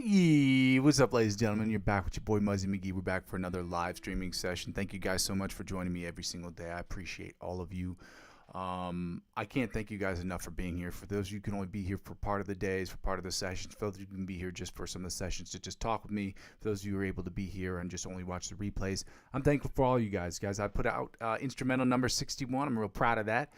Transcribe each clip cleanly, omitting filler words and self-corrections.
What's up, ladies and gentlemen? You're back with your boy Muzzy McGee. We're back for another live streaming session. Thank you guys so much for joining me every single day. I appreciate all of you. I can't thank you guys enough for being here. For those of you who can only be here for part of the days, for part of the sessions, for those of you who can be here just for some of the sessions to just talk with me, for those of you who are able to be here and just only watch the replays, I'm thankful for all you guys. I put out instrumental number 61. I'm real proud of that.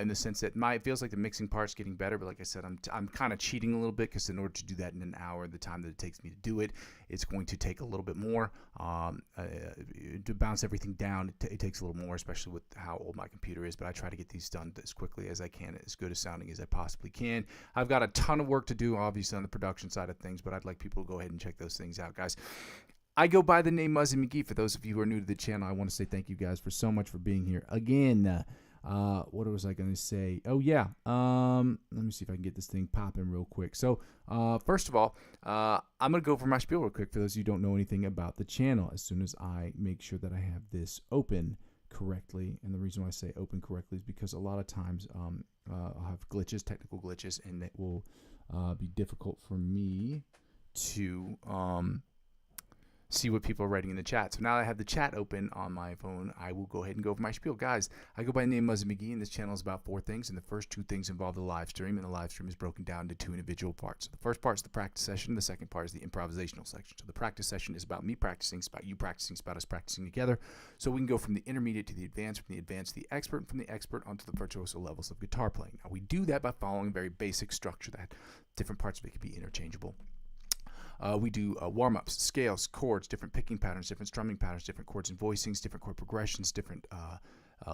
In the sense that it feels like the mixing part's getting better, but like I said, I'm kind of cheating a little bit because in order to do that in an hour, the time that it takes me to do it, it's going to take a little bit more. To bounce everything down, it takes a little more, especially with how old my computer is, but I try to get these done as quickly as I can, as good as sounding as I possibly can. I've got a ton of work to do, obviously, on the production side of things, but I'd like people to go ahead and check those things out, guys. I go by the name Muzzy McGee. For those of you who are new to the channel, I want to say thank you guys for so much for being here. Again, what was I going to say? Oh, yeah. Let me see if I can get this thing popping real quick. So, first of all, I'm going to go over my spiel real quick for those of you who don't know anything about the channel as soon as I make sure that I have this open correctly. And the reason why I say open correctly is because a lot of times I'll have glitches, technical glitches, and it will be difficult for me to see what people are writing in the chat. So now that I have the chat open on my phone, I will go ahead and go over my spiel. Guys, I go by the name Muzzy McGee, and this channel is about 4 things, and the first 2 things involve the live stream, and the live stream is broken down into 2 individual parts. So the first part is the practice session, the second part is the improvisational section. So the practice session is about me practicing, it's about you practicing, it's about us practicing together. So we can go from the intermediate to the advanced, from the advanced to the expert, and from the expert onto the virtuoso levels of guitar playing. Now we do that by following a very basic structure that different parts of it can be interchangeable. We do warm-ups, scales, chords, different picking patterns, different strumming patterns, different chords and voicings, different chord progressions, different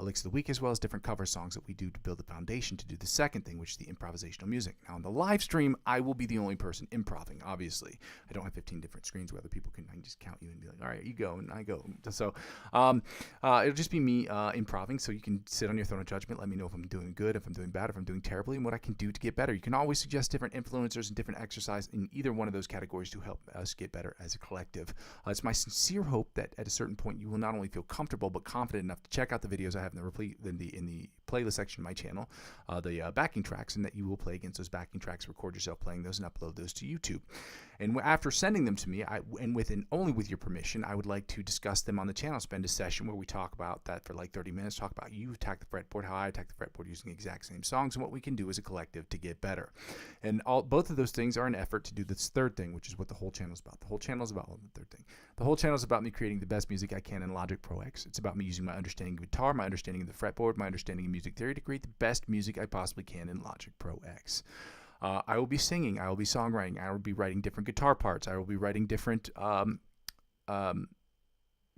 licks of the week, as well as different cover songs that we do to build the foundation to do the second thing, which is the improvisational music. Now, on the live stream, I will be the only person improving, obviously. I don't have 15 different screens where other people can, I can just count you and be like, all right, you go, and I go. So it'll just be me improving, so you can sit on your throne of judgment, let me know if I'm doing good, if I'm doing bad, if I'm doing terribly, and what I can do to get better. You can always suggest different influencers and different exercise in either one of those categories to help us get better as a collective. It's my sincere hope that at a certain point you will not only feel comfortable but confident enough to check out the videos I have in the playlist section of my channel, the backing tracks, and that you will play against those backing tracks, record yourself playing those, and upload those to YouTube. And after sending them to me, only with your permission, I would like to discuss them on the channel, spend a session where we talk about that for like 30 minutes, talk about you attack the fretboard, how I attack the fretboard using the exact same songs, and what we can do as a collective to get better. And both of those things are an effort to do this third thing, which is what the whole channel is about. The whole channel is about the third thing. The whole channel is about me creating the best music I can in Logic Pro X. It's about me using my understanding of guitar, my understanding of the fretboard, my understanding of music theory to create the best music I possibly can in Logic Pro X. I will be singing, I will be songwriting, I will be writing different guitar parts, I will be writing different,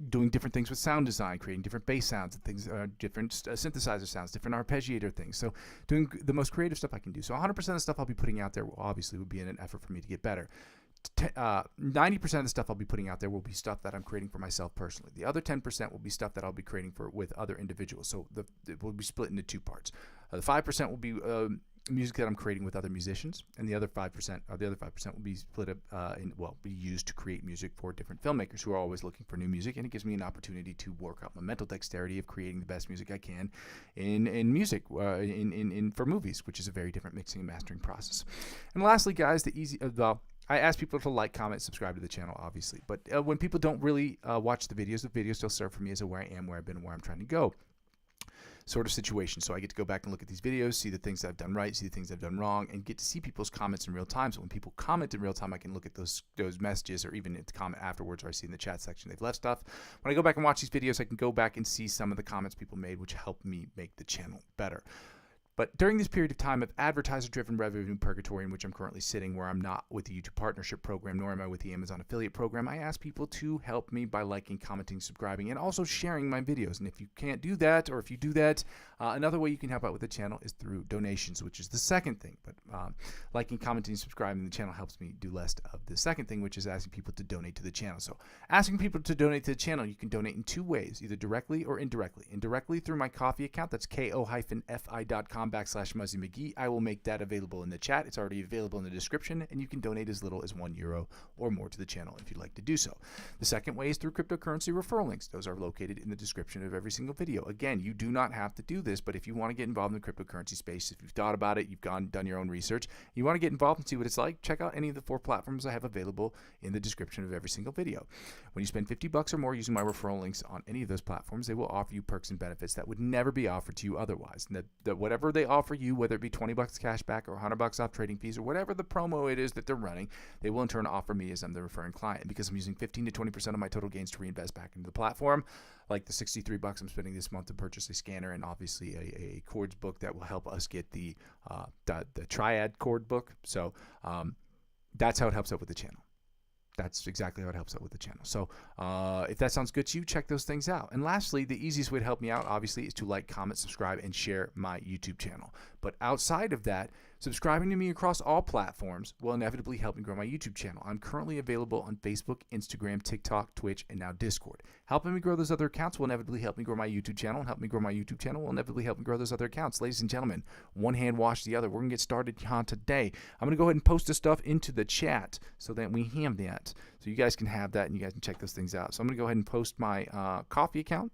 doing different things with sound design, creating different bass sounds and things, different synthesizer sounds, different arpeggiator things. So doing the most creative stuff I can do. So 100% of the stuff I'll be putting out there obviously would be in an effort for me to get better. 90% of the stuff I'll be putting out there will be stuff that I'm creating for myself personally. The other 10% will be stuff that I'll be creating with other individuals. So it will be split into 2 parts. The 5% will be music that I'm creating with other musicians, and the other 5%, will be split up be used to create music for different filmmakers who are always looking for new music, and it gives me an opportunity to work out my mental dexterity of creating the best music I can in music for movies, which is a very different mixing and mastering process. And lastly, guys, I ask people to like, comment, subscribe to the channel, obviously. But when people don't really watch the videos still serve for me as where I am, where I've been, and where I'm trying to go sort of situation. So I get to go back and look at these videos, see the things that I've done right, see the things I've done wrong, and get to see people's comments in real time. So when people comment in real time, I can look at those messages, or even the comment afterwards, or I see in the chat section they've left stuff. When I go back and watch these videos, I can go back and see some of the comments people made, which help me make the channel better. But during this period of time of advertiser-driven revenue purgatory in which I'm currently sitting, where I'm not with the YouTube Partnership Program, nor am I with the Amazon Affiliate Program, I ask people to help me by liking, commenting, subscribing, and also sharing my videos. And if you can't do that, or if you do that, another way you can help out with the channel is through donations, which is the second thing. But liking, commenting, subscribing the channel helps me do less of the second thing, which is asking people to donate to the channel. So asking people to donate to the channel, you can donate in 2 ways, either directly or indirectly. Indirectly through my Ko-fi account, that's ko-fi.com/Muzzy McGee. I will make that available in the chat. It's already available in the description, and you can donate as little as €1 or more to the channel if you'd like to do so. The second way is through cryptocurrency referral links. Those are located in the description of every single video. Again, you do not have to do this. this, but if you want to get involved in the cryptocurrency space, if you've thought about it, you've done your own research, you want to get involved and see what it's like, check out any of the 4 platforms I have available in the description of every single video. When you spend $50 or more using my referral links on any of those platforms, they will offer you perks and benefits that would never be offered to you otherwise. And that whatever they offer you, whether it be $20 cash back or $100 off trading fees or whatever the promo it is that they're running, they will in turn offer me as I'm the referring client. And because I'm using 15 to 20% of my total gains to reinvest back into the platform, like the $63 I'm spending this month to purchase a scanner and obviously a chords book that will help us get the triad chord book. So that's how it helps out with the channel. That's exactly how it helps out with the channel. So if that sounds good to you, check those things out. And lastly, the easiest way to help me out, obviously, is to like, comment, subscribe, and share my YouTube channel. But outside of that, subscribing to me across all platforms will inevitably help me grow my YouTube channel. I'm currently available on Facebook, Instagram, TikTok, Twitch, and now Discord. Helping me grow those other accounts will inevitably help me grow my YouTube channel, and help me grow my YouTube channel will inevitably help me grow those other accounts. Ladies and gentlemen, one hand wash the other. We're going to get started on today. I'm going to go ahead and post this stuff into the chat so that we have that. So you guys can have that and you guys can check those things out. So I'm going to go ahead and post my Coffee account.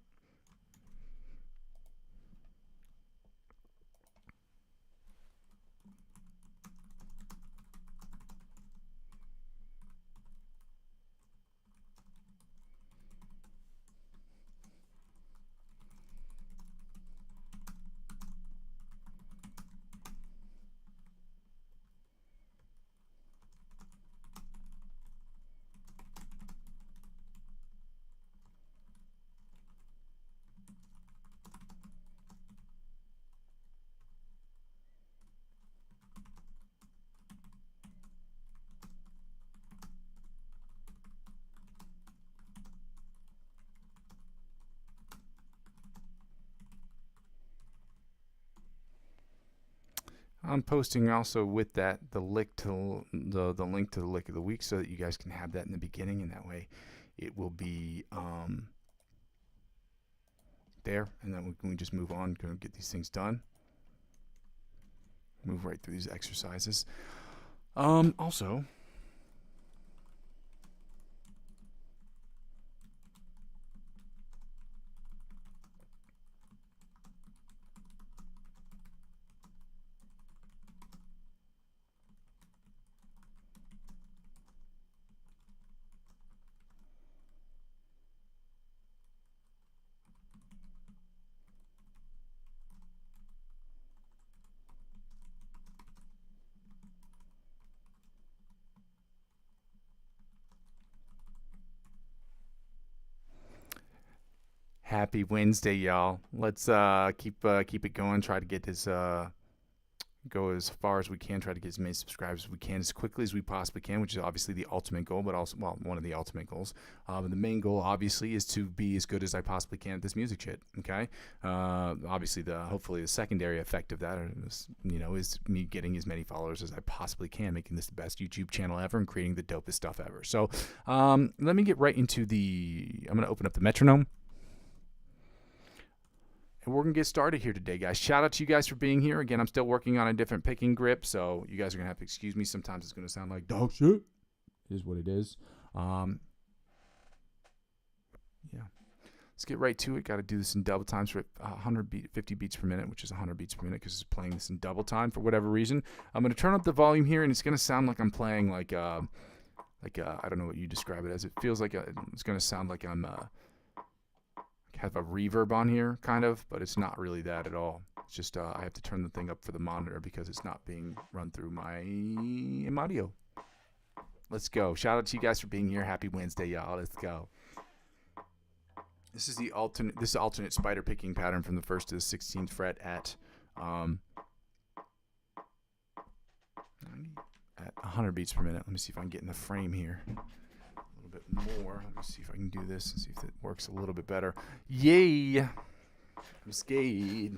I'm posting also with that the link to the link to the lick of the week so that you guys can have that in the beginning, and that way it will be there, and then we can just move on, go get these things done, move right through these exercises. Also, happy Wednesday, y'all. Let's keep it going. Try to get this go as far as we can. Try to get as many subscribers as we can, as quickly as we possibly can, which is obviously the ultimate goal, but also, well, one of the ultimate goals. But the main goal, obviously, is to be as good as I possibly can at this music shit. Okay. Obviously, hopefully the secondary effect of that is, is me getting as many followers as I possibly can, making this the best YouTube channel ever, and creating the dopest stuff ever. So let me get right into I'm going to open up the metronome. And we're going to get started here today, guys. Shout out to you guys for being here. Again, I'm still working on a different picking grip, so you guys are going to have to excuse me. Sometimes it's going to sound like dog shit. It is what it is. Yeah. Let's get right to it. Got to do this in double times for 50 beats per minute, which is 100 beats per minute because it's playing this in double time for whatever reason. I'm going to turn up the volume here, and it's going to sound like I'm playing I don't know what you describe it as. It feels like it's going to sound like I'm have a reverb on here, kind of, but it's not really that at all. It's just I have to turn the thing up for the monitor because it's not being run through my audio. Let's go. Shout out to you guys for being here. Happy Wednesday, y'all. Let's go. This is the alternate spider picking pattern from the 1st to the 16th fret at 100 beats per minute. Let me see if I can get in the frame here bit more. Let me see if I can do this and see if it works a little bit better. Yay! I'm scared.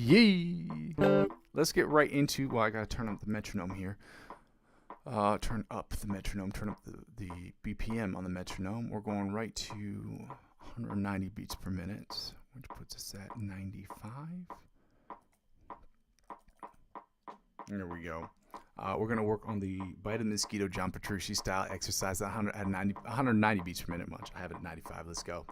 Yee! Let's get right into, well, I gotta turn up the metronome here. Turn up the metronome, turn up the BPM on the metronome. We're going right to 190 beats per minute, which puts us at 95. There we go. We're going to work on the Bite of the Mosquito John Petrucci style exercise at 190 beats per minute. Much. I have it at 95. Let's go.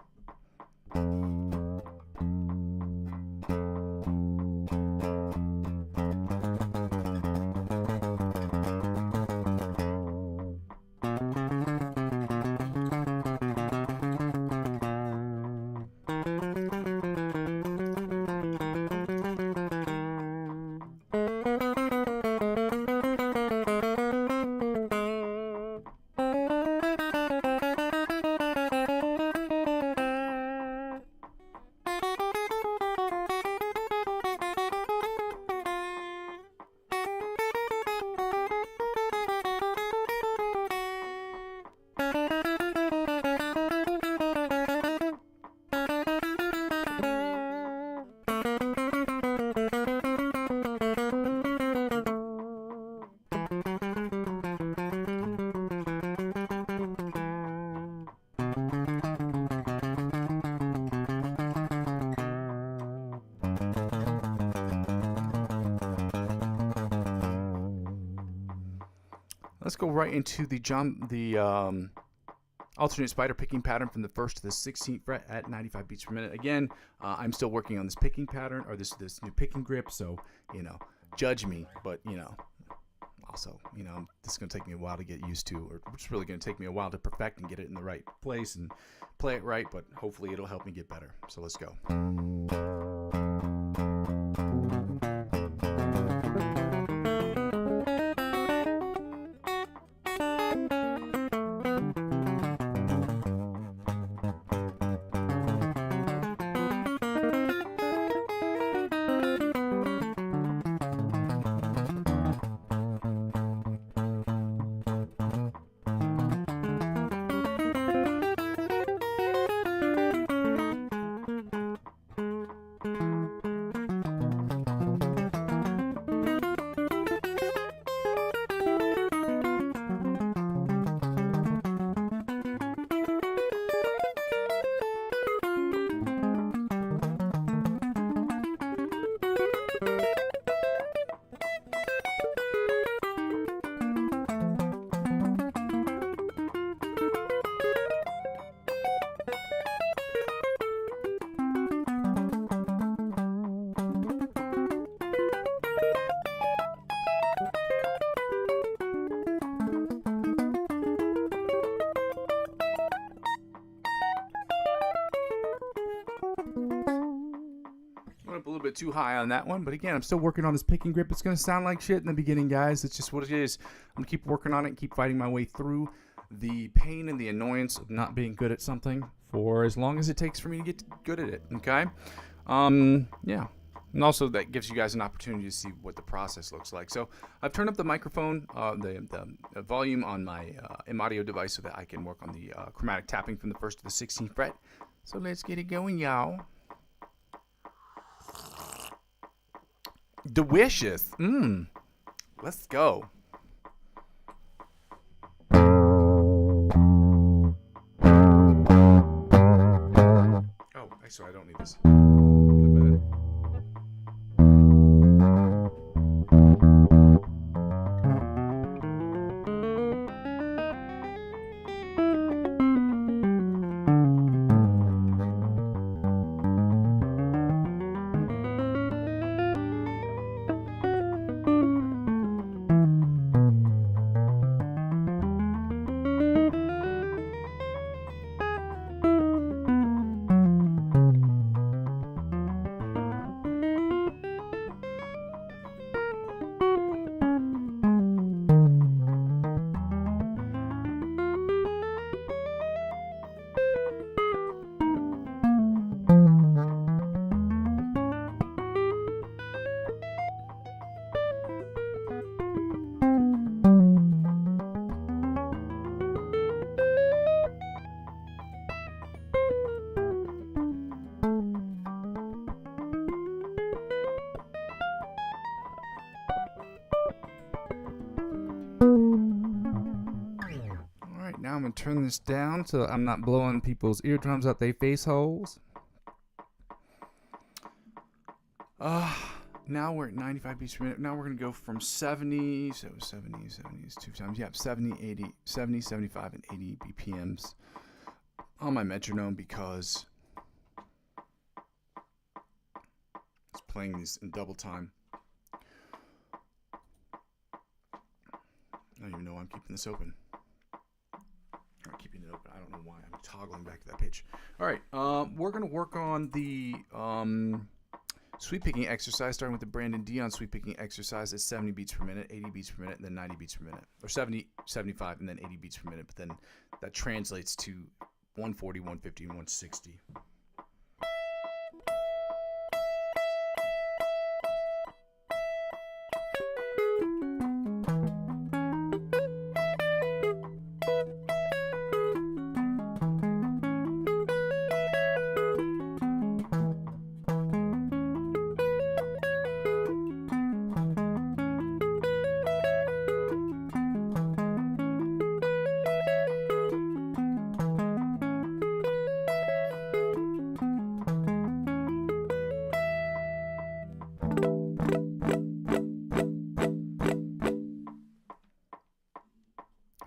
Let's go right into the alternate spider picking pattern from the 1st to the 16th fret at 95 beats per minute. Again, I'm still working on this picking pattern, or this new picking grip, so, judge me, but, also, this is going to take me a while to get used to, or it's really going to take me a while to perfect and get it in the right place and play it right, but hopefully it'll help me get better. So let's go. A little bit too high on that one, but again, I'm still working on this picking grip. It's going to sound like shit in the beginning, guys. It's just what it is. I'm going to keep working on it and keep fighting my way through the pain and the annoyance of not being good at something for as long as it takes for me to get good at it, okay? Yeah. And also that gives you guys an opportunity to see what the process looks like. So I've turned up the microphone, the volume on my audio device so that I can work on the chromatic tapping from the 1st to the 16th fret. So let's get it going, y'all. Delicious. Let's go. Oh, actually, I don't need this. I'm going to turn this down so I'm not blowing people's eardrums out their face holes. Now we're at 95 beats per minute. Now we're going to go from 70, so 70 is 2 times. Yeah, 70, 80, 70, 75, and 80 BPMs on my metronome because it's playing these in double time. I don't even know why I'm keeping this open. I'm keeping it open. I don't know why I'm toggling back to that pitch. All right, we're going to work on the sweep picking exercise, starting with the Brandon Dion sweep picking exercise at 70 beats per minute, 80 beats per minute, and then 90 beats per minute. Or 70, 75, and then 80 beats per minute. But then that translates to 140, 150, and 160.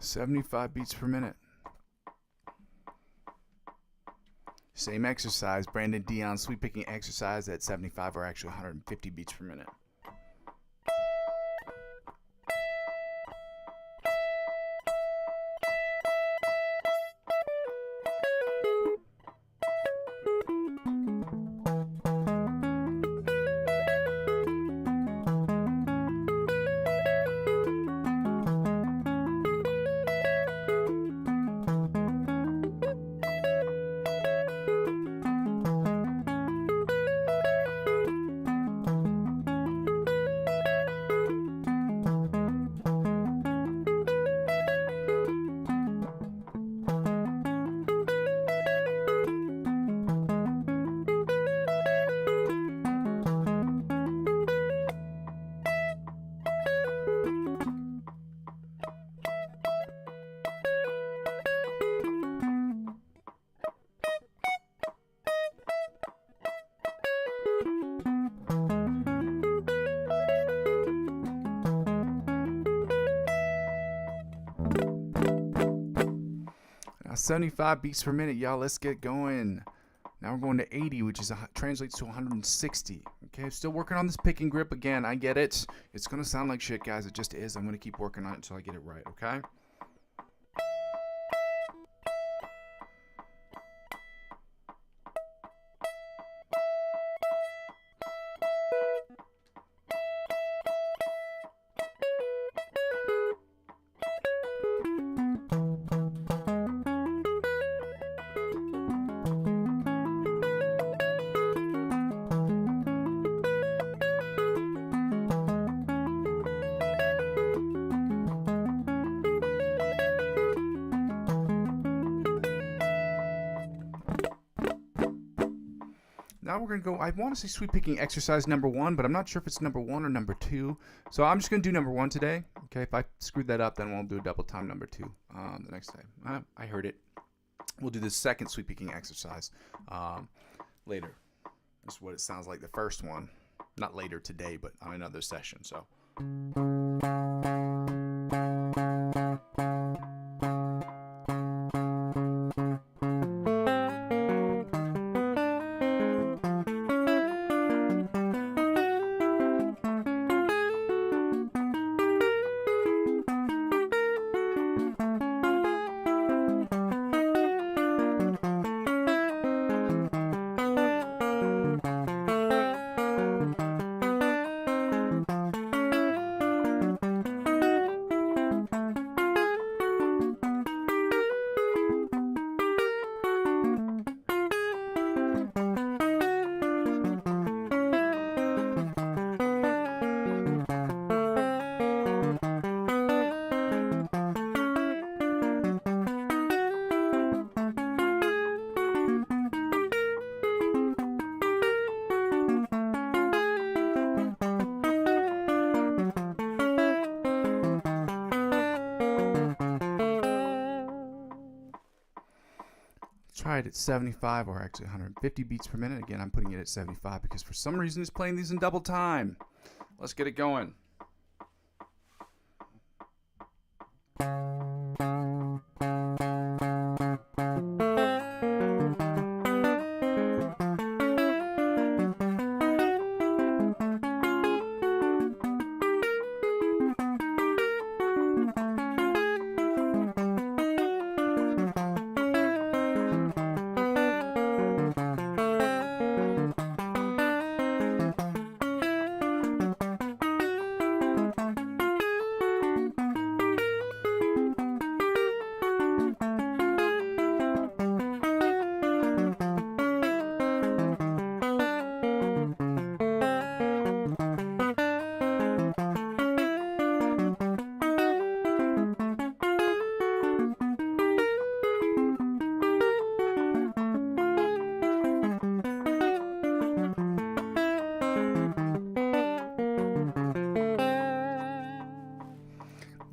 $75 beats per minute. Same exercise, Brandon Dion sweep picking exercise at 75, or actually 150 beats per minute. Now 75 beats per minute, y'all. Let's get going. Now we're going to 80, which translates to 160. Okay, still working on this picking grip again. I get it. It's gonna sound like shit, guys. It just is. I'm gonna keep working on it until I get it right. Okay. Now we're going to go, I want to say sweep picking exercise number 1, but I'm not sure if it's number 1 or number 2. So I'm just going to do number 1 today. Okay, if I screwed that up, then we'll do a double time number 2 the next time. I heard it. We'll do the second sweep picking exercise later. That's what it sounds like the first one. Not later today, but on another session. So. try it at 75, or actually 150 beats per minute. Again, I'm putting it at 75 because for some reason it's playing these in double time. Let's get it going.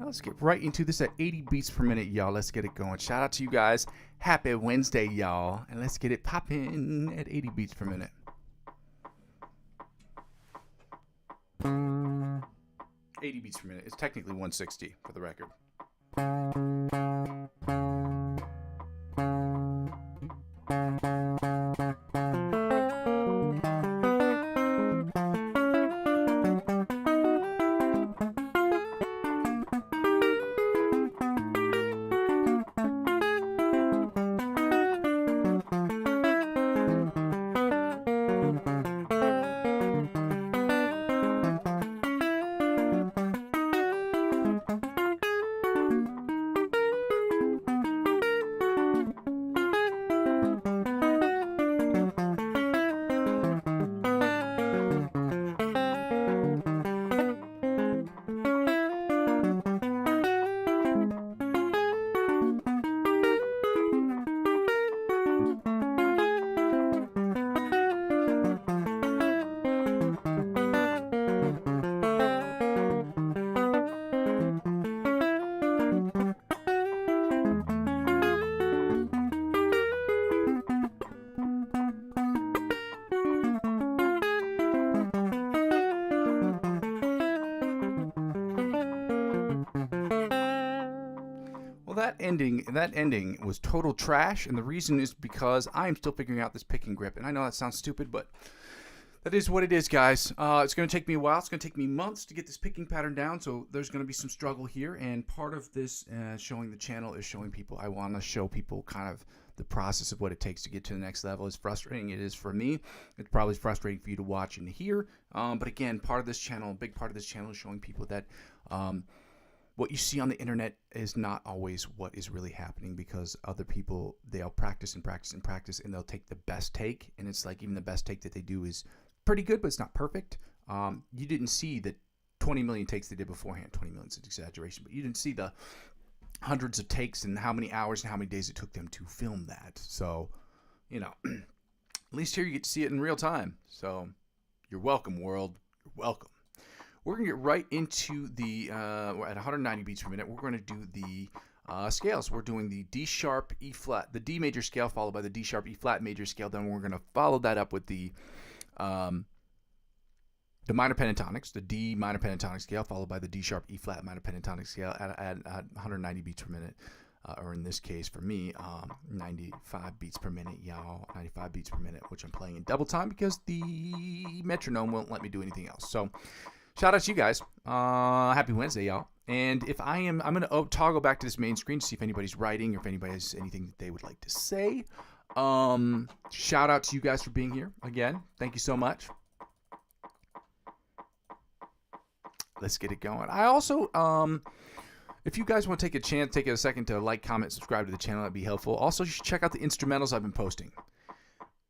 Let's get right into this at 80 beats per minute, y'all. Let's get it going. Shout out to you guys. Happy Wednesday, y'all. And let's get it popping at 80 beats per minute. $80 beats per minute. It's technically 160 for the record. That ending was total trash, and the reason is because I'm still figuring out this picking grip. And I know that sounds stupid, but that is what it is, guys. It's going to take me a while. It's going to take me months to get this picking pattern down, so there's going to be some struggle here. And part of this showing the channel is showing people. I want to show people kind of the process of what it takes to get to the next level. As frustrating it is for me, it's probably frustrating for you to watch and hear. But again, part of this channel, a big part of this channel is showing people that what you see on the internet is not always what is really happening, because other people, they'll practice and practice and practice, and they'll take the best take, and it's like even the best take that they do is pretty good, but it's not perfect. You didn't see the 20 million takes they did beforehand. 20 million is an exaggeration, but you didn't see the hundreds of takes and how many hours and how many days it took them to film that. So, you know, at least here you get to see it in real time. So you're welcome, world. You're welcome. We're going to get right into the, we're at 190 beats per minute. We're going to do the scales. We're doing the D sharp, E flat, the D major scale followed by the D sharp, E flat major scale. Then we're going to follow that up with the minor pentatonics, the D minor pentatonic scale followed by the D sharp, E flat minor pentatonic scale at 190 beats per minute. Or in this case for me, 95 beats per minute, y'all. 95 beats per minute, which I'm playing in double time because the metronome won't let me do anything else. So shout out to you guys. Happy Wednesday, y'all. And if I'm going to toggle back to this main screen to see if anybody's writing or if anybody has anything that they would like to say. Shout out to you guys for being here. Again, thank you so much. Let's get it going. I also, if you guys want to take a second to like, comment, subscribe to the channel, that'd be helpful. Also, you should check out the instrumentals I've been posting.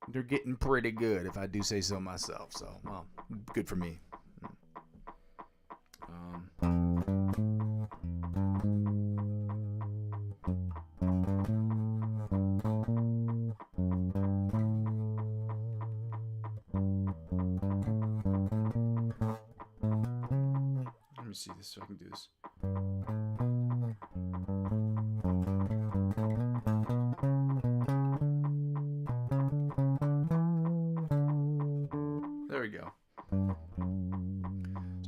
They're getting pretty good, if I do say so myself. So, well, good for me. Let me see this so I can do this.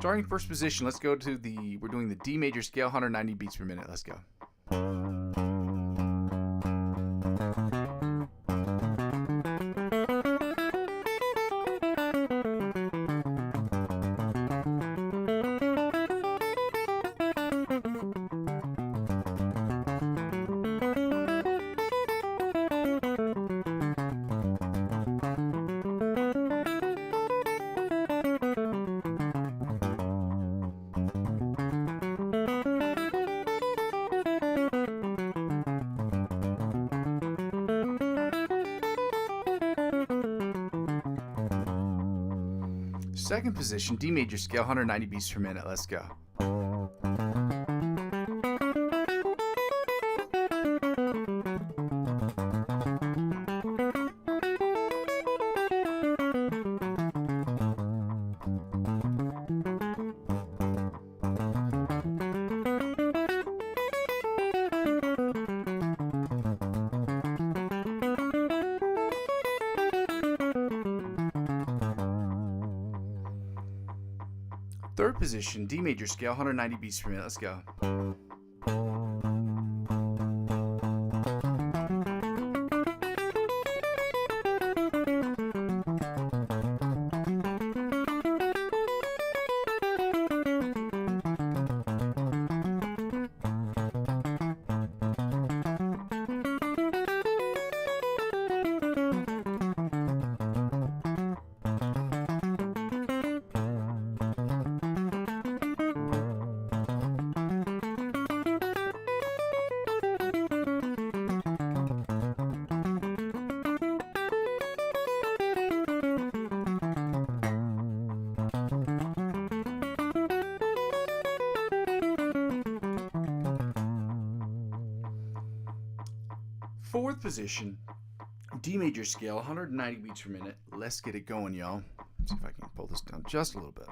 Starting first position, let's go to we're doing the D major scale, 190 beats per minute. Let's go. Second position, D major scale, 190 beats per minute. Let's go. Third position, D major scale, 190 beats per minute. Let's go. Fourth position, D major scale, 190 beats per minute. Let's get it going, y'all. Let's see if I can pull this down just a little bit.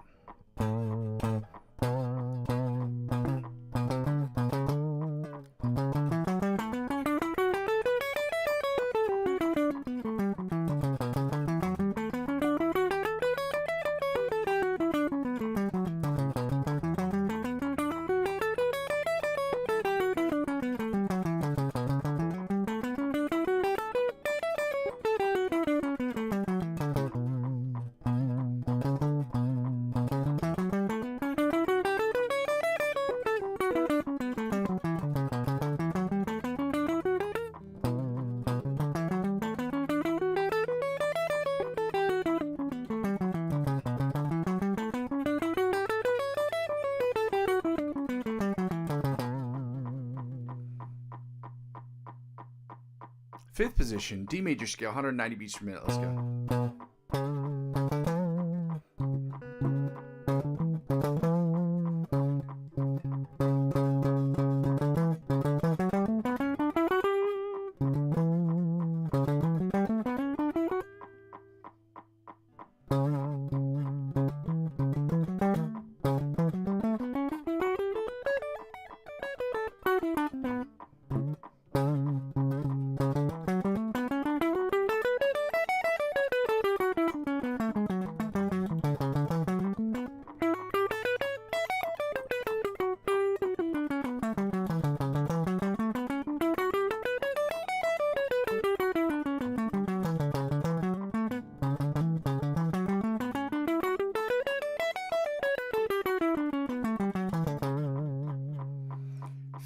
Fifth position, D major scale, 190 beats per minute. Let's go.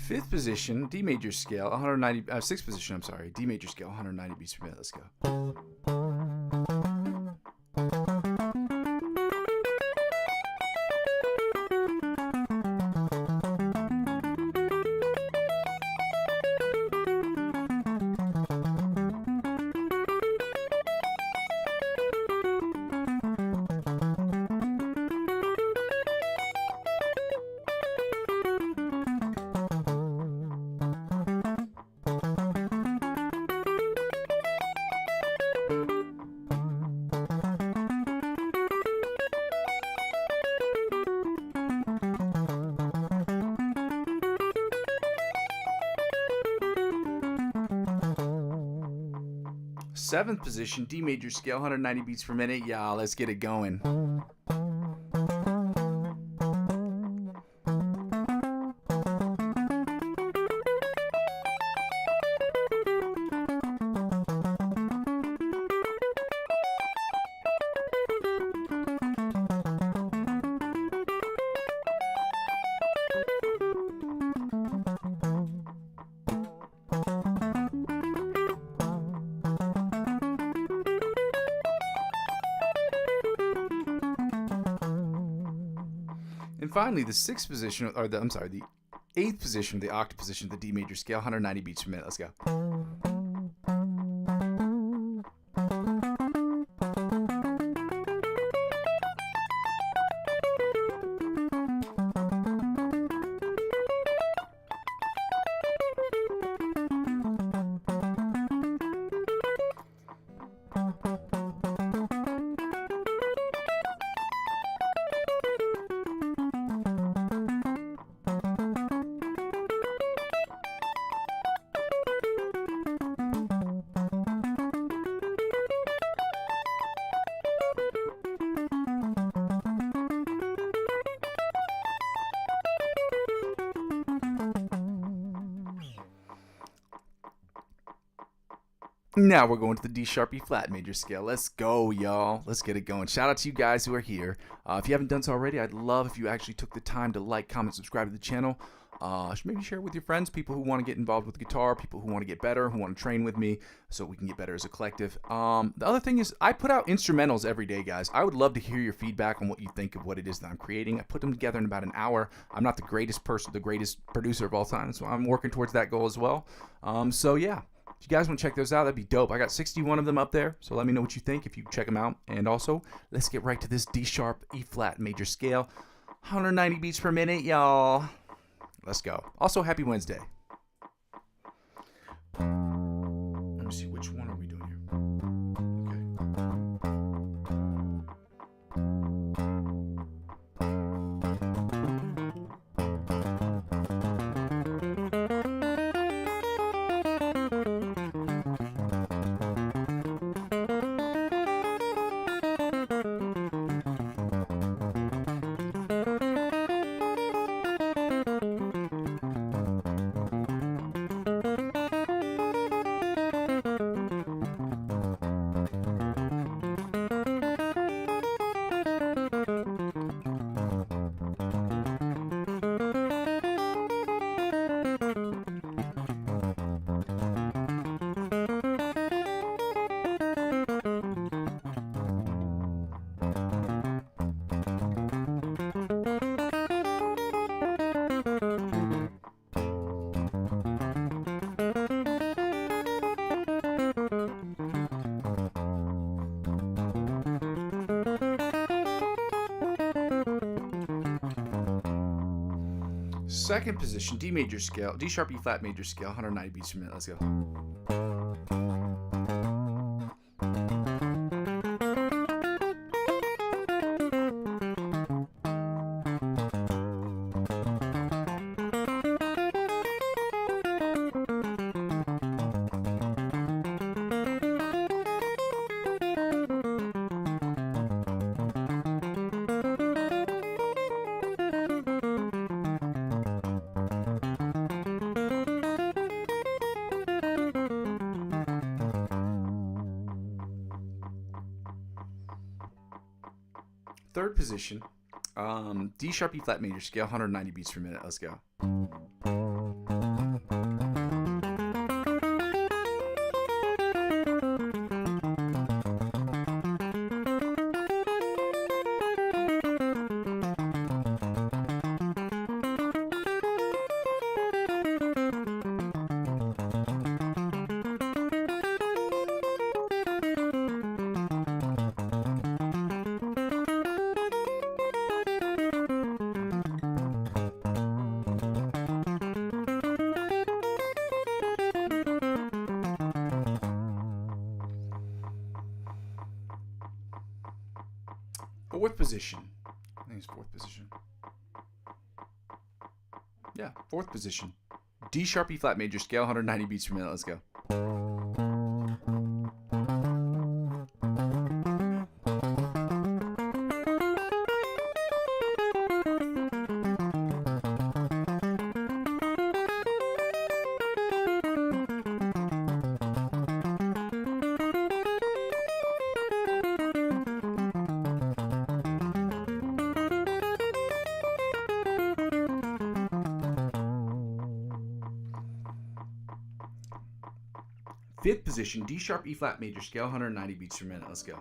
Fifth position, D major scale, 190. Sixth position, I'm sorry, D major scale, 190 beats per minute. Let's go. Seventh position, D major scale, 190 beats per minute. Yeah, let's get it going. finally, the sixth position, or the eighth position, the octave position, the D major scale, 190 beats per minute. Let's go. Now we're going to the D sharp E flat major scale. Let's go, y'all. Let's get it going. Shout out to you guys who are here. If you haven't done so already, I'd love if you actually took the time to like, comment, subscribe to the channel. Maybe share it with your friends, people who want to get involved with guitar, people who want to get better, who want to train with me so we can get better as a collective. The other thing is I put out instrumentals every day, guys. I would love to hear your feedback on what you think of what it is that I'm creating. I put them together in about an hour. I'm not the greatest producer of all time, so I'm working towards that goal as well. So yeah. If you guys want to check those out, that'd be dope. I got 61 of them up there, so let me know what you think if you check them out. And also, let's get right to this D sharp E flat major scale. 190 beats per minute, y'all. Let's go. Also, happy Wednesday. Let me see, which one are we doing here? Second position, D major scale, D sharp E flat major scale, 190 beats per minute. Let's go. Third position, D sharp E flat major scale, 190 beats per minute. Let's go. Fourth position. I think it's fourth position. Yeah, fourth position. D sharp E flat major scale, 190 beats per minute. Let's go. Fifth position, D sharp E flat major scale, 190 beats per minute. Let's go.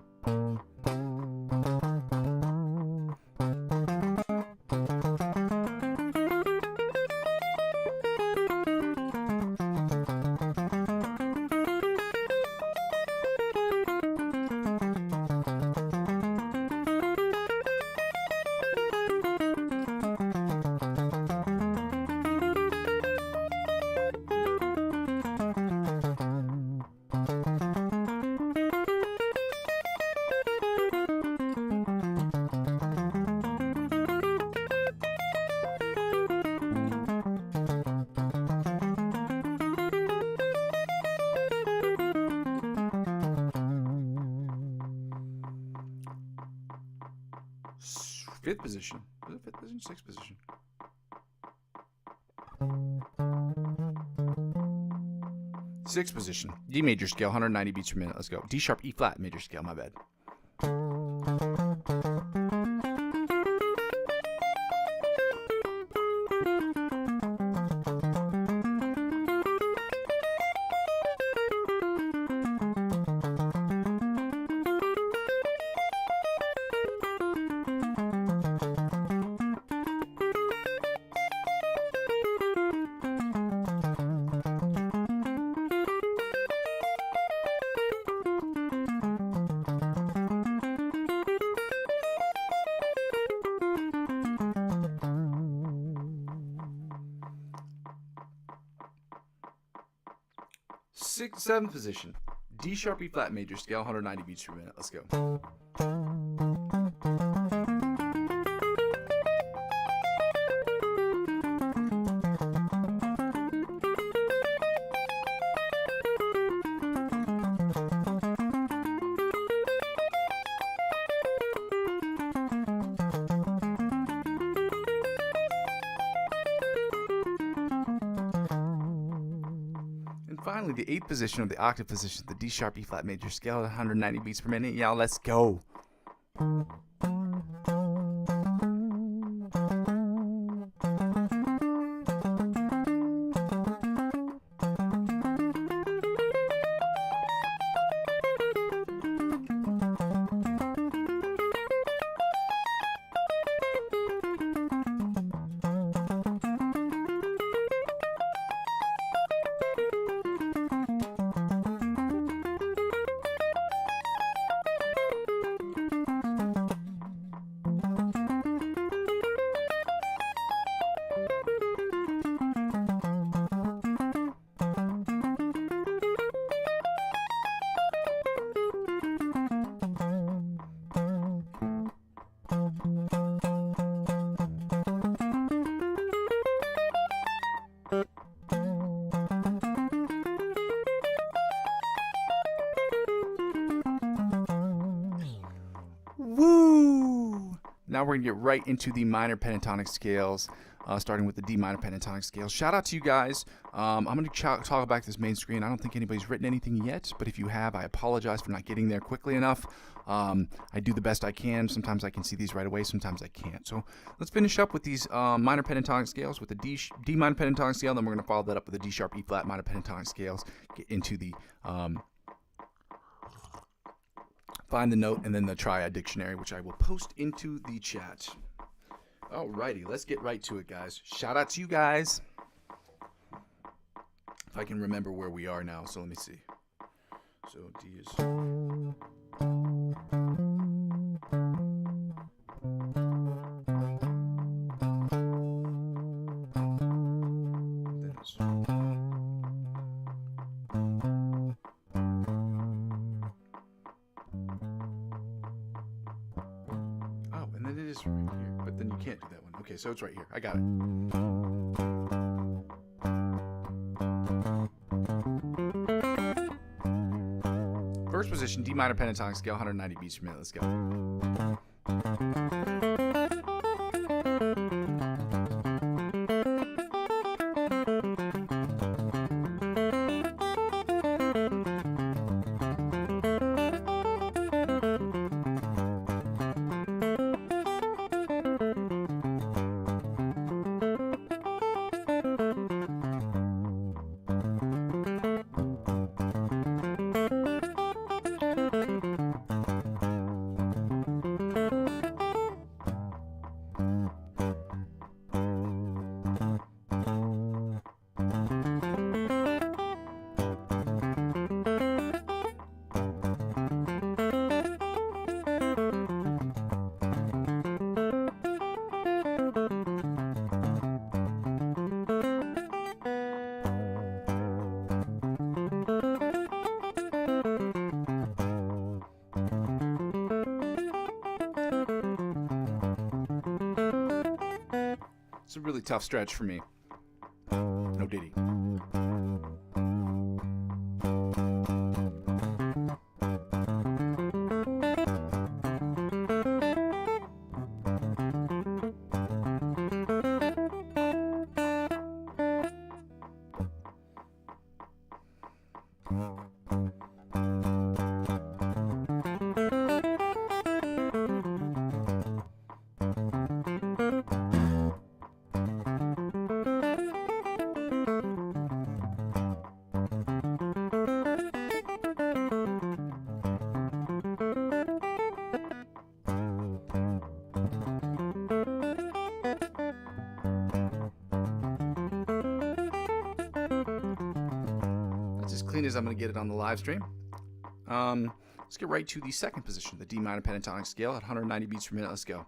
Fifth position. Was it fifth position? Sixth position. Sixth position. D major scale, 190 beats per minute. Let's go. D sharp, E flat major scale. My bad. Seventh position, D sharp, E flat major scale, 190 beats per minute. Let's go. Finally, the eighth position of the octave position, the D sharp, E flat major scale, 190 beats per minute. Y'all, let's go. Woo! Now we're going to get right into the minor pentatonic scales, starting with the D minor pentatonic scale. Shout out to you guys. I'm going to toggle back to this main screen. I don't think anybody's written anything yet, but if you have, I apologize for not getting there quickly enough. I do the best I can. Sometimes I can see these right away, sometimes I can't. So let's finish up with these minor pentatonic scales with the D minor pentatonic scale, then we're going to follow that up with the D sharp, E flat minor pentatonic scales, get into the find the note, and then the triad dictionary, which I will post into the chat. Alrighty, let's get right to it, guys. Shout out to you guys. If I can remember where we are now, so let me see. So D is... right here, but then you can't do that one. Okay, so it's right here. I got it. First position, D minor pentatonic scale, 190 beats per minute. Let's go. It's a really tough stretch for me. No diddy. As clean as I'm going to get it on the live stream. Let's get right to the second position, the D minor pentatonic scale at 190 beats per minute. Let's go.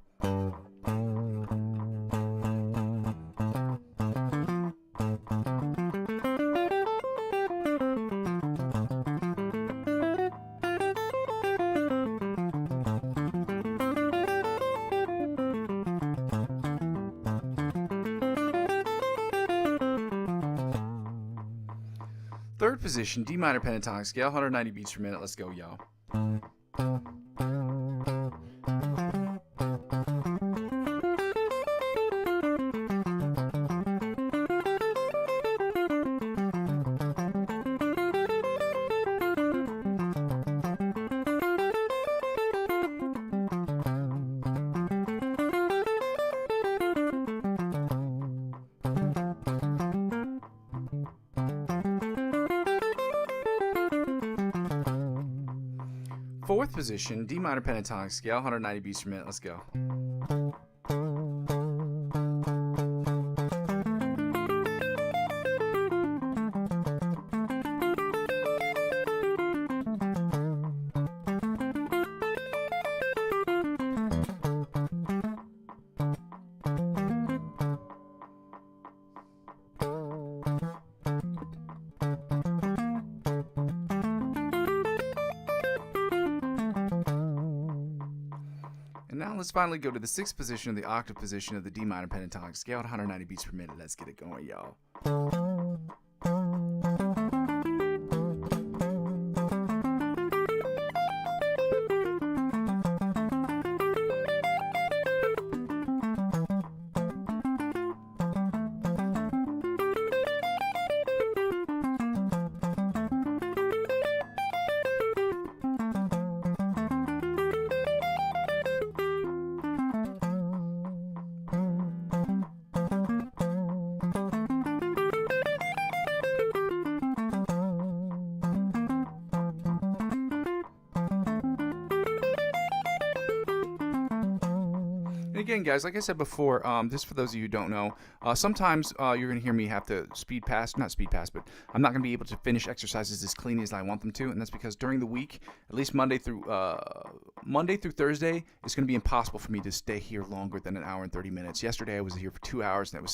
Third position, D minor pentatonic scale, 190 beats per minute. Let's go, y'all. Fourth position, D minor pentatonic scale, 190 beats per minute. Let's go. And now let's finally go to the sixth position of the octave position of the D minor pentatonic scale at 190 beats per minute. Let's get it going, y'all. And again, guys, like I said before, just for those of you who don't know, sometimes you're going to hear me have to not speed pass, but I'm not going to be able to finish exercises as cleanly as I want them to, and that's because during the week, at least Monday through Thursday, it's going to be impossible for me to stay here longer than an hour and 30 minutes. Yesterday, I was here for 2 hours, and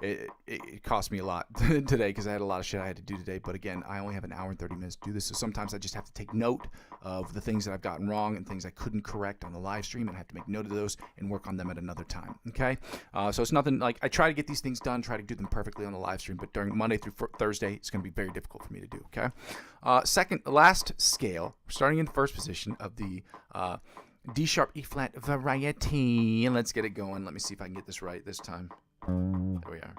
it cost me a lot today because I had a lot of shit I had to do today. But again, I only have an hour and 30 minutes to do this, so sometimes I just have to take note of the things that I've gotten wrong and things I couldn't correct on the live stream, and I have to make note of those and work on them at another time. Okay, so it's nothing like I try to get these things done, try to do them perfectly on the live stream, but during Monday through Thursday, it's going to be very difficult for me to do. Okay, last scale, starting in the first position of the D sharp E flat variety, and let's get it going. Let me see if I can get this right this time. There we are.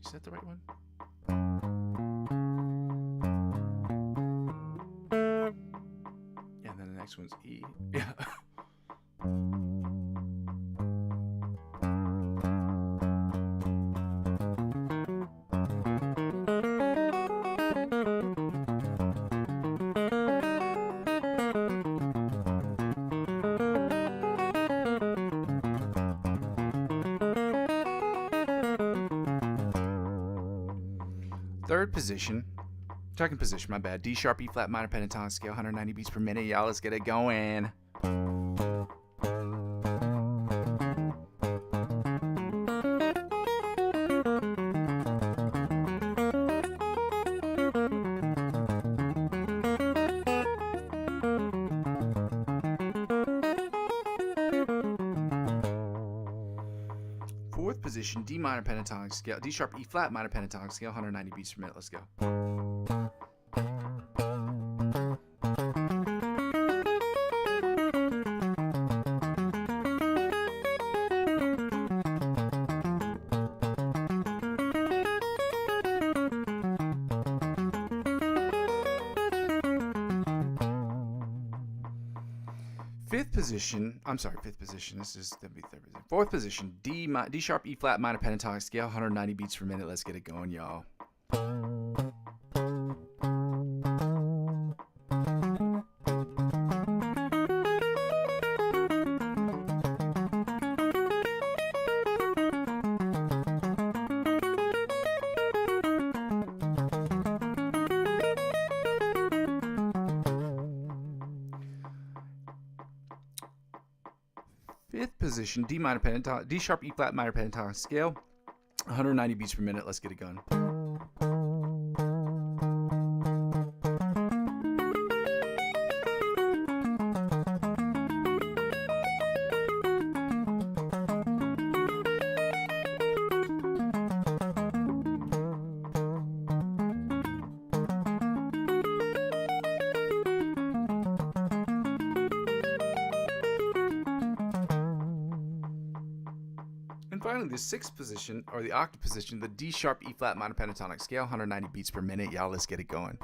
Is that the right one? Yeah, and then the next one's E. Yeah. Third position, second position, my bad. D sharp E flat minor pentatonic scale, 190 beats per minute. Y'all, let's get it going. Fourth position, D minor pentatonic scale, D sharp E flat minor pentatonic scale, 190 beats per minute. Let's go. Fifth position. This is the third position. Fourth position. D sharp E flat minor pentatonic scale, 190 beats per minute. Let's get it going, y'all. Fifth position, D sharp E flat minor pentatonic scale, 190 beats per minute. Let's get it going. Finally, the sixth position, or the octave position, the D sharp E flat minor pentatonic scale, 190 beats per minute. Y'all, let's get it going.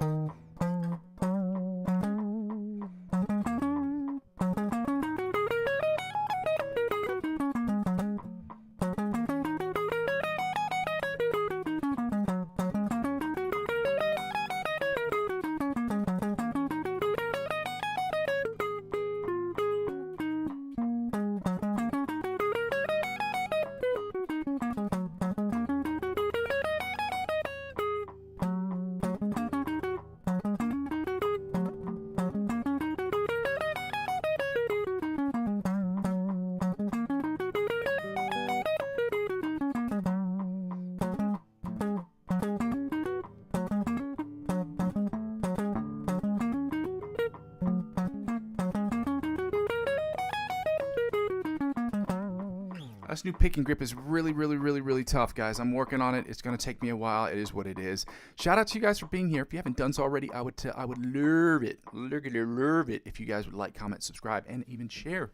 This new pick and grip is really tough, guys. I'm working on it. It's going to take me a while. It is what it is. Shout out to you guys for being here. If you haven't done so already, I would love it if you guys would like, comment, subscribe, and even share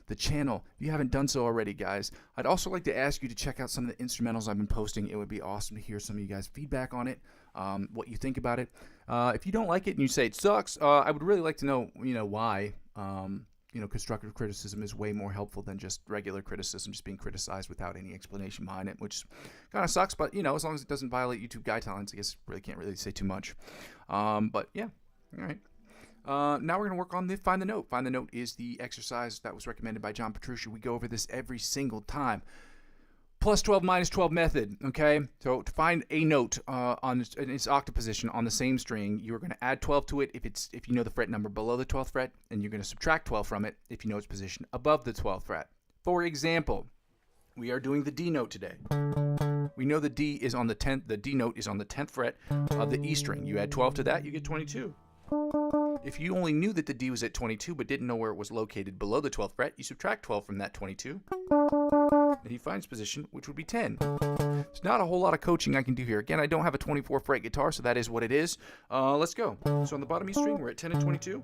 the channel if you haven't done so already, guys. I'd also like to ask you to check out some of the instrumentals I've been posting. It would be awesome to hear some of you guys' feedback on it, what you think about it. If you don't like it and you say it sucks, I would really like to know, why. Constructive criticism is way more helpful than just regular criticism, just being criticized without any explanation behind it, which kind of sucks. But, as long as it doesn't violate YouTube guidelines, I guess can't really say too much. But, yeah. All right. Now we're going to work on the Find the Note. Find the Note is the exercise that was recommended by John Petrucci. We go over this every single time. Plus 12 minus 12 method, okay? So to find a note on its octave position on the same string, you're going to add 12 to it if you know the fret number below the 12th fret, and you're going to subtract 12 from it if you know its position above the 12th fret. For example, we are doing the D note today. We know the D is on the 10th. The D note is on the 10th fret of the E string. You add 12 to that, you get 22. If you only knew that the D was at 22 but didn't know where it was located below the 12th fret, you subtract 12 from that 22. And he finds position, which would be 10. There's not a whole lot of coaching I can do here. Again, I don't have a 24 fret guitar, so that is what it is. Let's go. So on the bottom E string, we're at 10 and 22.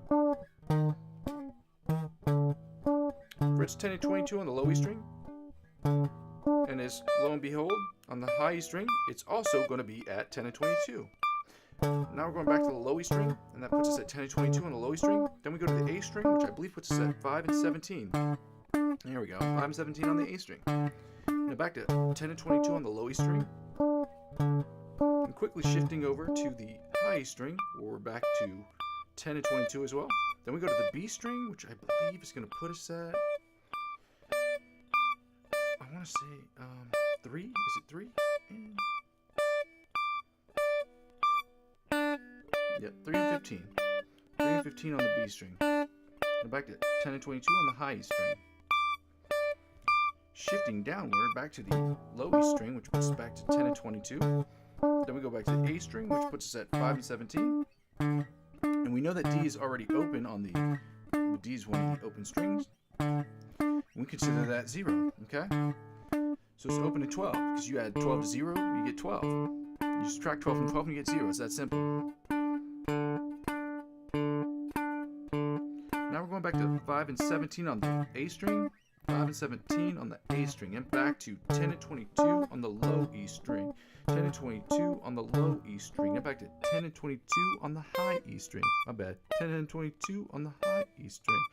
Frets 10 and 22 on the low E string. And as lo and behold, on the high E string, it's also going to be at 10 and 22. Now we're going back to the low E string, and that puts us at 10 and 22 on the low E string. Then we go to the A string, which I believe puts us at 5 and 17. Here we go, 5 and 17 on the A string. Now back to 10 and 22 on the low E string. And quickly shifting over to the high E string, where we're back to 10 and 22 as well. Then we go to the B string, which I believe is going to put us at, I want to say 3. Is it 3? Yep, 3 and 15. 3 and 15 on the B string. And back to 10 and 22 on the high E string. Shifting downward back to the low E string, which puts us back to 10 and 22. Then we go back to the A string, which puts us at 5 and 17. And we know that D is already open on the D is one of the open strings. And we consider that 0, okay? So it's open to 12, because you add 12 to 0, you get 12. You subtract 12 from 12 and you get 0. It's that simple. Now we're going back to 5 and 17 on the A string, 5 and 17 on the A string, and back to 10 and 22 on the low E string, 10 and 22 on the low E string, and back to 10 and 22 on the high E string. My bad. 10 and 22 on the high E string.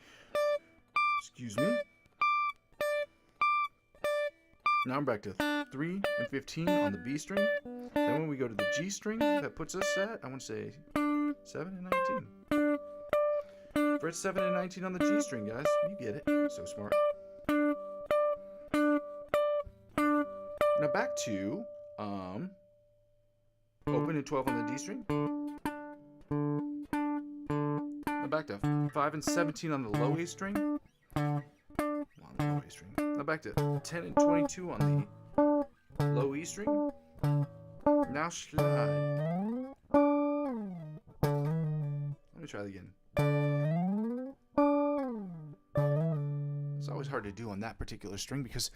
Excuse me. Now I'm back to 3 and 15 on the B string. Then when we go to the G string, that puts us at, I want to say, 7 and 19. Fret 7 and 19 on the G string, guys. You get it. So smart. Now back to open and 12 on the D string. Now back to 5 and 17 on the low A string. On the low A string. Now back to 10 and 22 on the low E string. Now slide. Let me try that again. It's always hard to do on that particular string because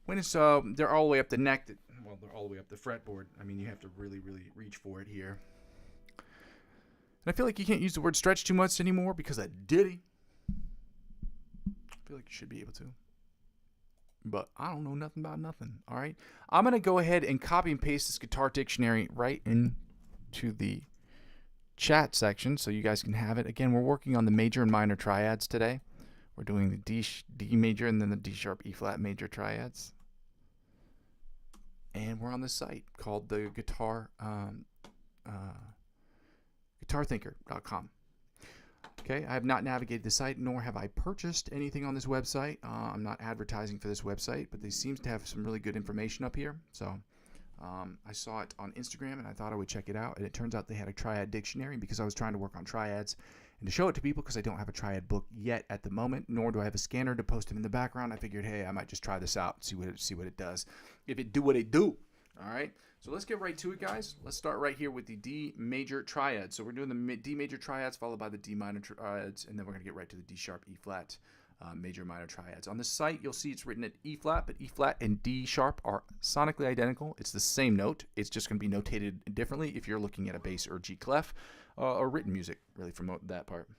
when it's they're all the way up the neck, well, they're all the way up the fretboard. I mean, you have to really, really reach for it here. And I feel like you can't use the word stretch too much anymore because of Diddy. I feel like you should be able to. But I don't know nothing about nothing, all right? I'm going to go ahead and copy and paste this guitar dictionary right into the chat section so you guys can have it. Again, we're working on the major and minor triads today. We're doing the D major and then the D sharp E flat major triads. And we're on this site called the guitarthinker.com. Okay, I have not navigated the site, nor have I purchased anything on this website. I'm not advertising for this website, but they seem to have some really good information up here. So I saw it on Instagram, and I thought I would check it out. And it turns out they had a triad dictionary because I was trying to work on triads and to show it to people because I don't have a triad book yet at the moment, nor do I have a scanner to post them in the background. I figured, hey, I might just try this out and see what it does. If it do what it do, all right? So let's get right to it, guys. Let's start right here with the D major triad. So we're doing the D major triads followed by the D minor triads, and then we're going to get right to the D sharp, E flat major minor triads. On the site, you'll see it's written at E flat, but E flat and D sharp are sonically identical. It's the same note. It's just going to be notated differently if you're looking at a bass or G clef or written music, really, from that part.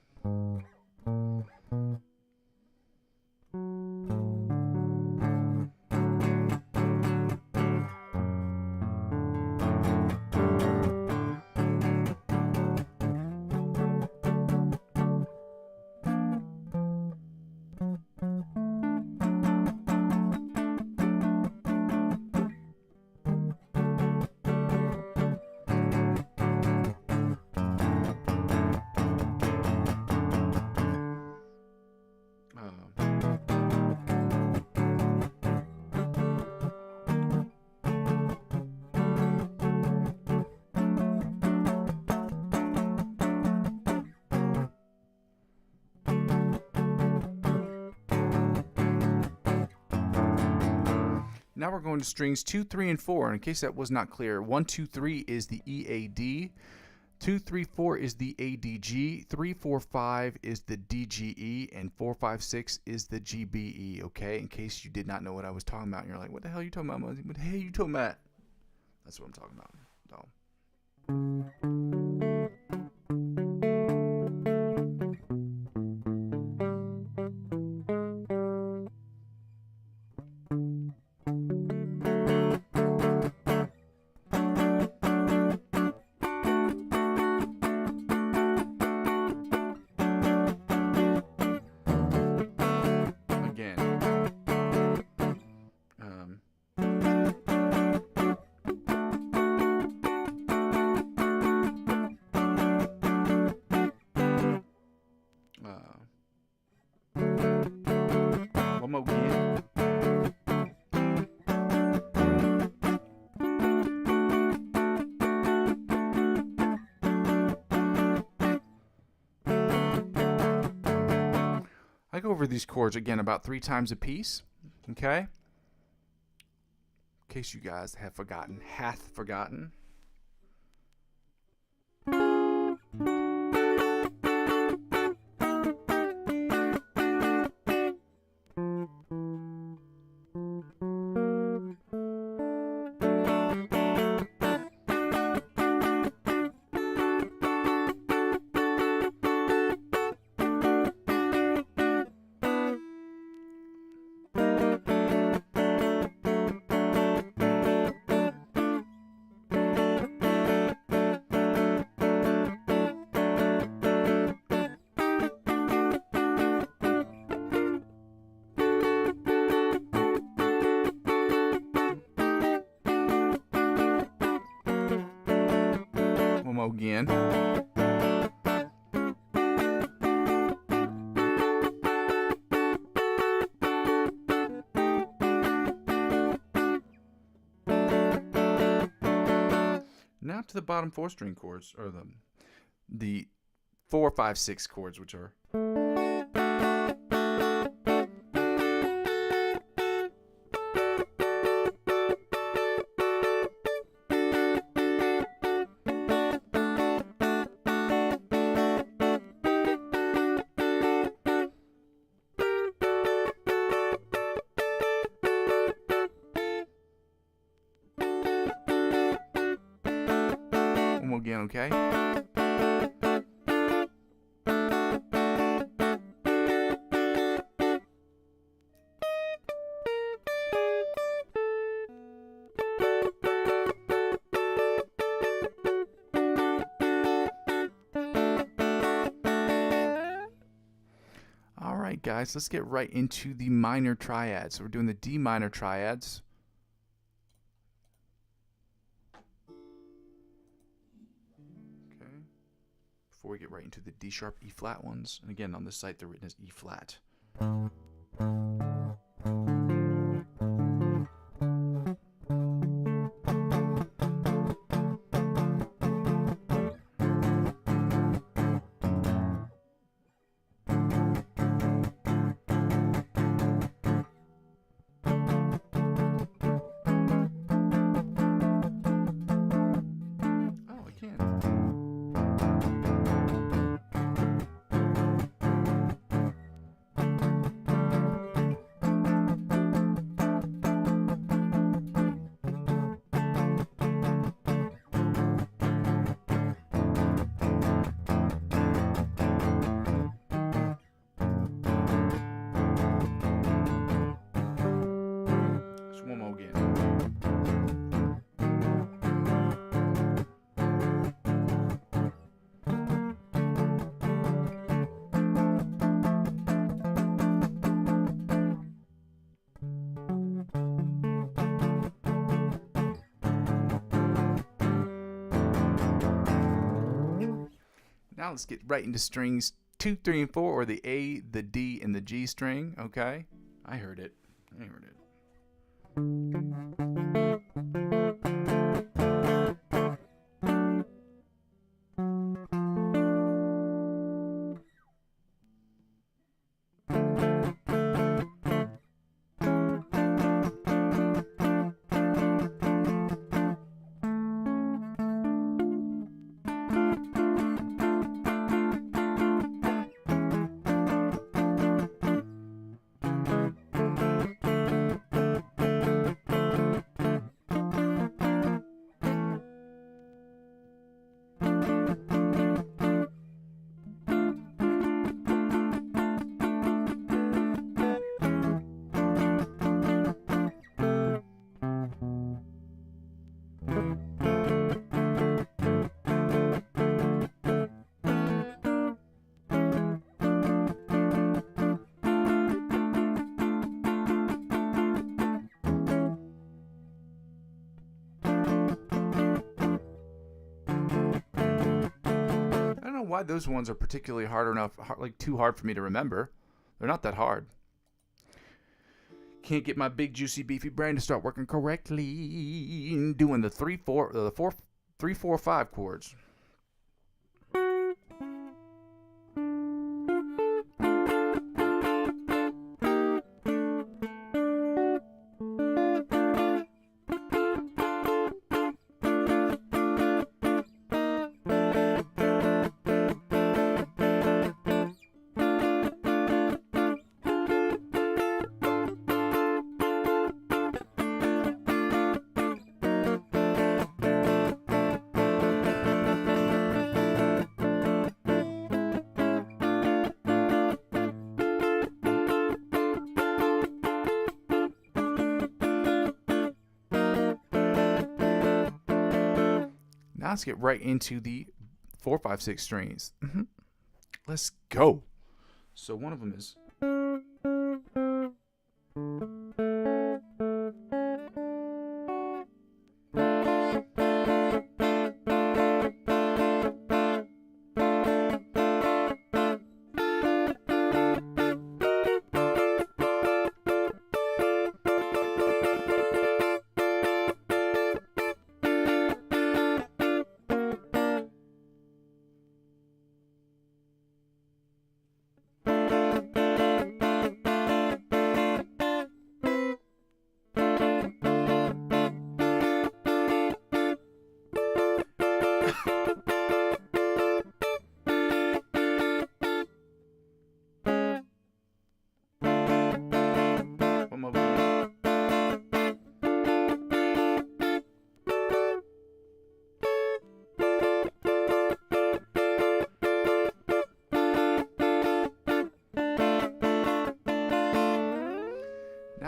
Now we're going to strings 2, 3, and 4. In case that was not clear, 1, 2, 3 is the EAD. 2, 3, 4 is the ADG. 3, 4, 5 is the DGE, and 4, 5, 6 is the GBE. Okay, in case you did not know what I was talking about, and you're like, "What the hell are you talking about, Muzzy? What the hell are you talking about?" That's what I'm talking about. So. One more again. I go over these chords again about 3 times a piece, okay? In case you guys have forgotten, hath forgotten. more again. Now to the bottom 4 string chords, or the 4, 5, 6 chords, which are. One more again, okay? All right, guys, let's get right into the minor triads. So we're doing the D minor triads. Okay. Before we get right into the D sharp, E flat ones, and again on this site they're written as E flat. Now let's get right into strings 2, 3, and 4, or the A, the D, and the G string. Okay, I heard it. I heard it. Why those ones are particularly too hard for me to remember. They're not that hard. Can't get my big juicy beefy brain to start working correctly doing the 3 4 5 chords. Now let's get right into the 4, 5, 6 strings. Let's go. So one of them is.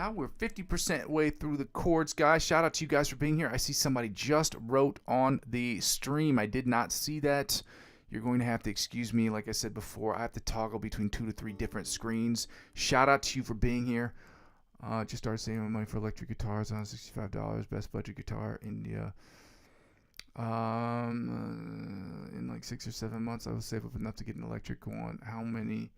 Now we're 50% way through the chords, guys. Shout out to you guys for being here. I see somebody just wrote on the stream. I did not see that. You're going to have to excuse me. Like I said before, I have to toggle between 2 to 3 different screens. Shout out to you for being here. Just started saving money for electric guitars on $65. Best budget guitar, India. In like 6 or 7 months, I will save up enough to get an electric one. How many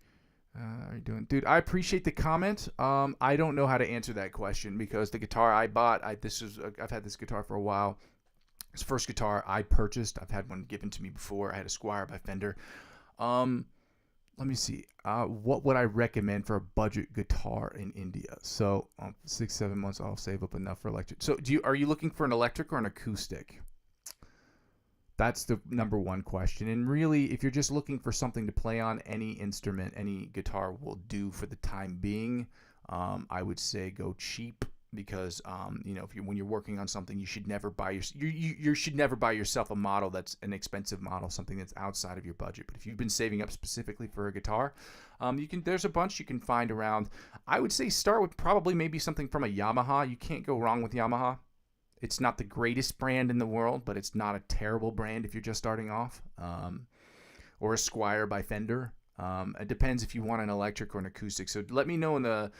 are you doing? Dude, I appreciate the comment. I don't know how to answer that question because the guitar I bought, I've had this guitar for a while. It's the first guitar I purchased. I've had one given to me before. I had a Squire by Fender. Let me see. What would I recommend for a budget guitar in India? So 6-7 months, I'll save up enough for electric. So are you looking for an electric or an acoustic? That's the number one question. And really, if you're just looking for something to play on, any instrument, any guitar will do for the time being. I would say go cheap because when you're working on something, you should never buy you should never buy yourself a model that's an expensive model, something that's outside of your budget. But if you've been saving up specifically for a guitar, there's a bunch you can find around. I would say start with probably maybe something from a Yamaha. You can't go wrong with Yamaha. It's not the greatest brand in the world, but it's not a terrible brand if you're just starting off. Or a Squire by Fender. It depends if you want an electric or an acoustic. So let me know in the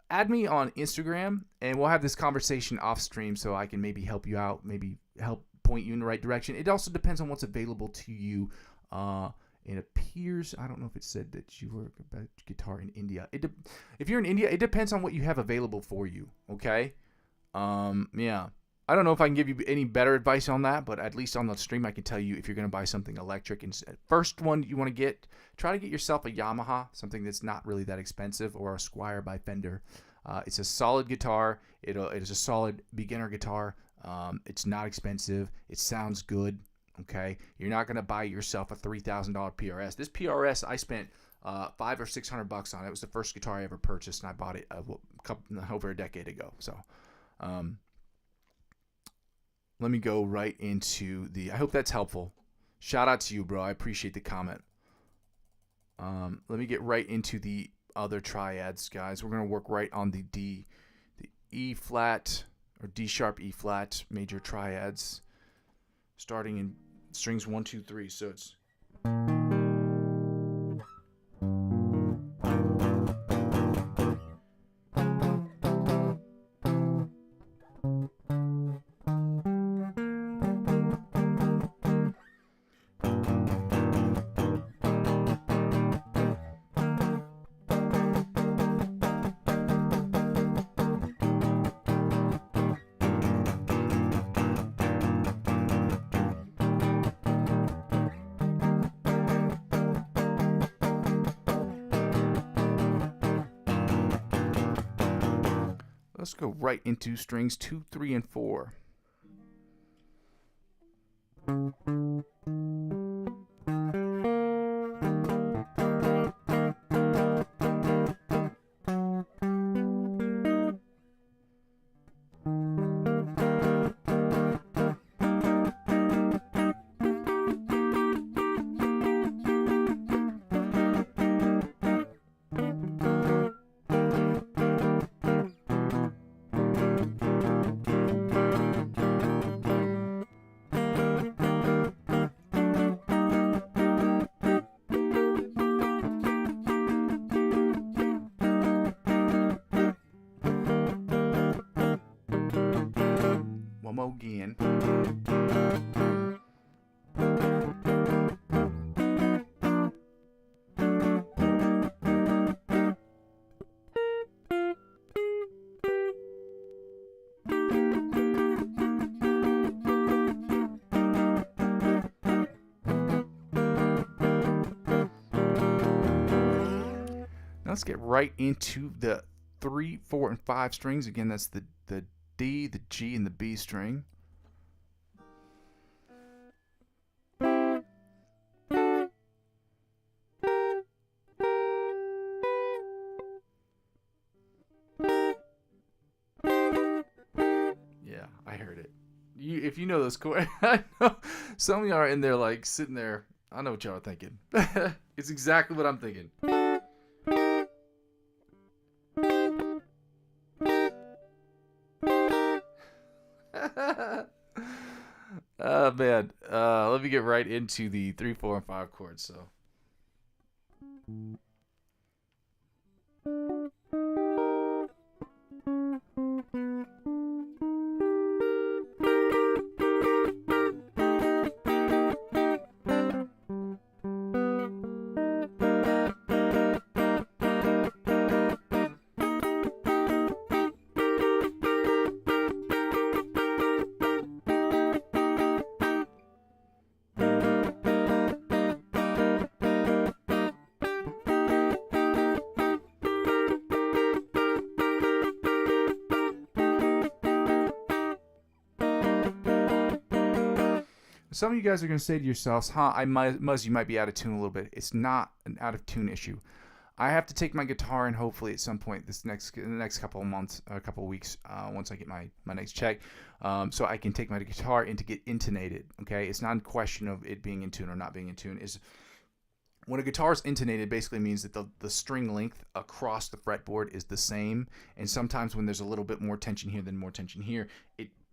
add me on Instagram, and we'll have this conversation off stream so I can maybe help you out, maybe help point you in the right direction. It also depends on what's available to you. It appears, I don't know if it said that you were a guitar in India. If you're in India, it depends on what you have available for you, okay? Yeah. I don't know if I can give you any better advice on that, but at least on the stream I can tell you if you're going to buy something electric. And first one you want to try to get yourself a Yamaha, something that's not really that expensive, or a Squire by Fender. It's a solid guitar. It is a solid beginner guitar. It's not expensive. It sounds good. Okay, you're not going to buy yourself a $3,000 PRS. This PRS I spent $500 or $600 on. It was the first guitar I ever purchased, and I bought it over a decade ago. So. Let me go right into I hope that's helpful. Shout out to you, bro. I appreciate the comment. Let me get right into the other triads, guys. We're going to work right on the E flat or D sharp E flat major triads, starting in strings 1, 2, 3. So it's. Let's go right into strings 2, 3, and 4. Again. Now let's get right into the 3, 4, and 5 strings. Again, that's the D, the G, and the B string. Yeah, I heard it. If you know those chords, I know some of y'all are in there like sitting there. I know what y'all are thinking. It's exactly what I'm thinking. man. Let me get right into the 3, 4, and 5 chords. So. Some of you guys are going to say to yourselves, Muzzy might be out of tune a little bit. It's not an out of tune issue. I have to take my guitar and hopefully at some point in the next couple of months, a couple of weeks, once I get my next check, so I can take my guitar and to get intonated. Okay, it's not a question of it being in tune or not being in tune. When a guitar is intonated, basically means that the string length across the fretboard is the same, and sometimes when there's a little bit more tension here than more tension here,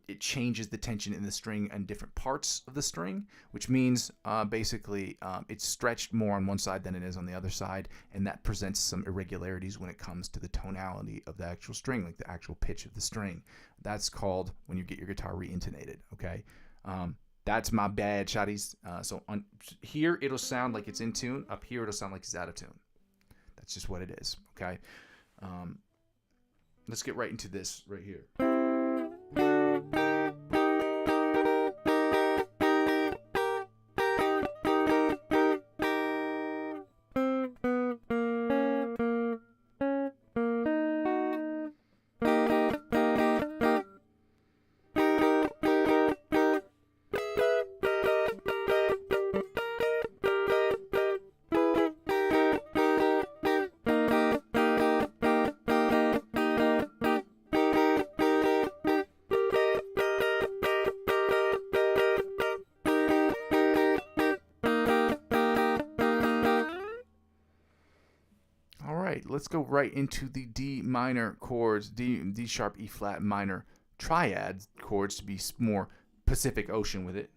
it changes the tension in the string and different parts of the string, which means basically it's stretched more on one side than it is on the other side, and that presents some irregularities when it comes to the tonality of the actual string, like the actual pitch of the string. That's called when you get your guitar re-intonated, okay? That's my bad, shotties. So on here, it'll sound like it's in tune. Up here, it'll sound like it's out of tune. That's just what it is, okay? Let's get right into this right here. Let's go right into the D minor chords, D sharp, E flat minor triad chords to be more Pacific Ocean with it.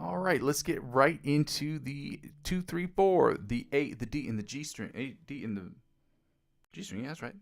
All right, let's get right into the 2, 3, 4, the A, the D, and the G string. A, D, and the G string. Yeah, that's right.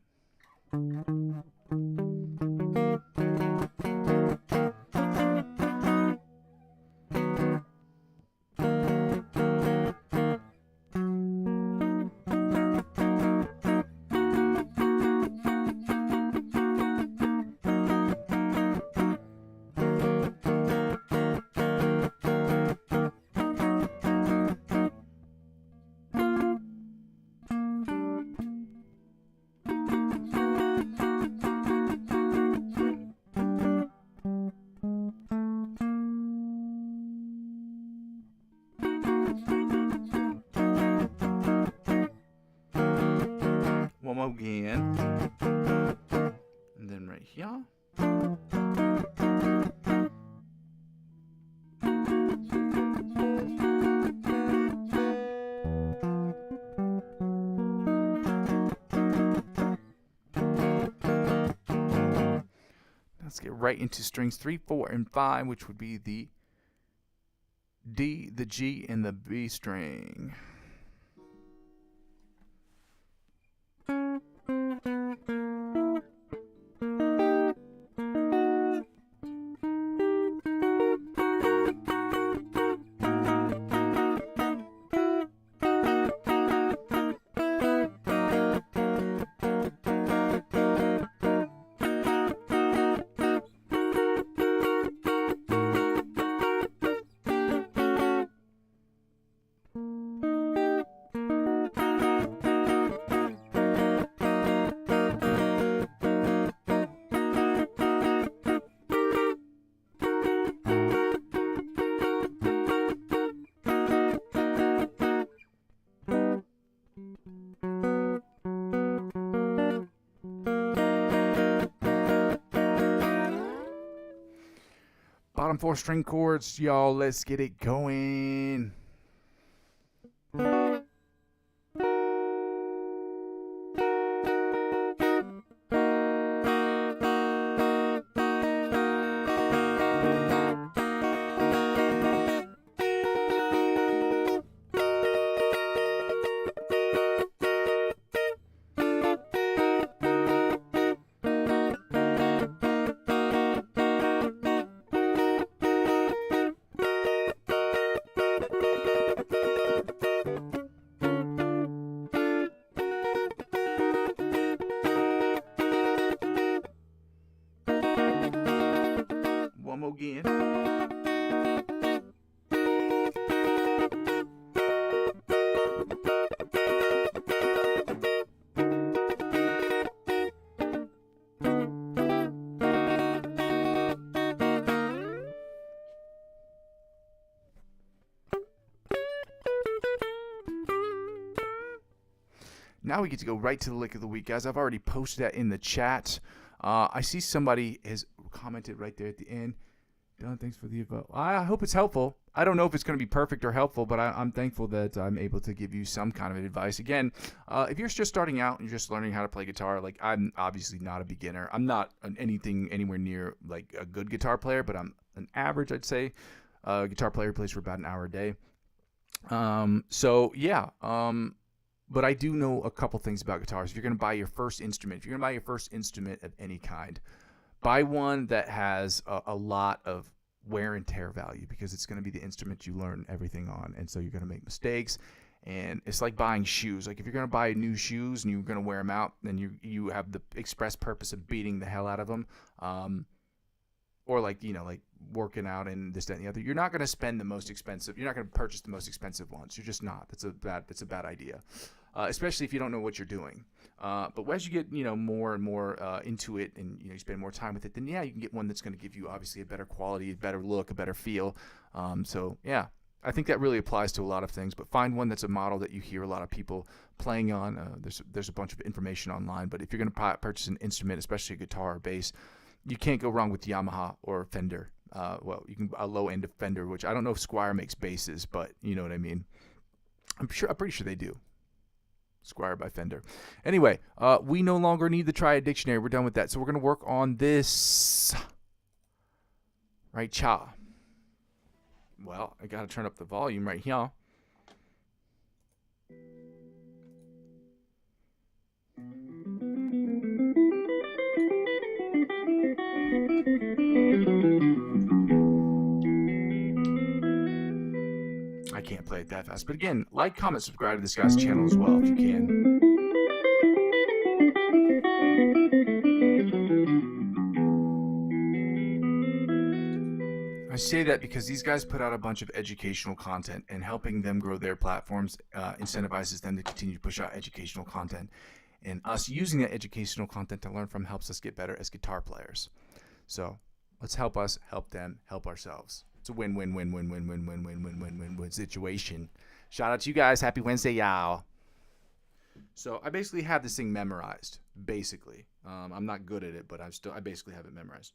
One more again, and then right here. Let's get right into strings 3, 4, and 5, which would be the D, the G, and the B string. Bottom 4 string chords, y'all. Let's get it going. One more again. Now we get to go right to the lick of the week, guys. I've already posted that in the chat. I see somebody has commented right there at the end. Dylan, thanks for the info. I hope it's helpful. I don't know if it's going to be perfect or helpful, but I'm thankful that I'm able to give you some kind of advice. Again, if you're just starting out and you're just learning how to play guitar, like I'm obviously not a beginner. I'm not anything anywhere near like a good guitar player, but I'm an average, I'd say, guitar player who plays for about an hour a day. But I do know a couple things about guitars. If you're going to buy your first instrument, if you're going to buy your first instrument of any kind, buy one that has a lot of wear and tear value, because it's going to be the instrument you learn everything on. And so you're going to make mistakes. And it's like buying shoes. Like if you're going to buy new shoes and you're going to wear them out, then you have the express purpose of beating the hell out of them. Or like, like working out and this, that, and the other. You're not going to spend the most expensive. You're not going to purchase the most expensive ones. You're just not. That's a bad idea, especially if you don't know what you're doing. But as you get, more and more into it, and you spend more time with it, then you can get one that's going to give you obviously a better quality, a better look, a better feel. I think that really applies to a lot of things. But find one that's a model that you hear a lot of people playing on. There's a bunch of information online. But if you're going to purchase an instrument, especially a guitar or bass, you can't go wrong with Yamaha or Fender. You can a low end of Fender, which I don't know if Squier makes basses, but you know what I mean. I'm pretty sure they do. Squier by Fender. Anyway, we no longer need the Triad Dictionary. We're done with that. So we're going to work on this. Right, cha. Well, I got to turn up the volume right here. I can't play it that fast. But again, like, comment, subscribe to this guy's channel as well if you can. I say that because these guys put out a bunch of educational content, and helping them grow their platforms incentivizes them to continue to push out educational content. And us using that educational content to learn from helps us get better as guitar players. So let's help us, help them, help ourselves. It's a win-win-win-win-win-win-win-win-win-win-win situation. Shout out to you guys. Happy Wednesday, y'all. So I basically have this thing memorized. Basically, I'm not good at it, but I basically have it memorized.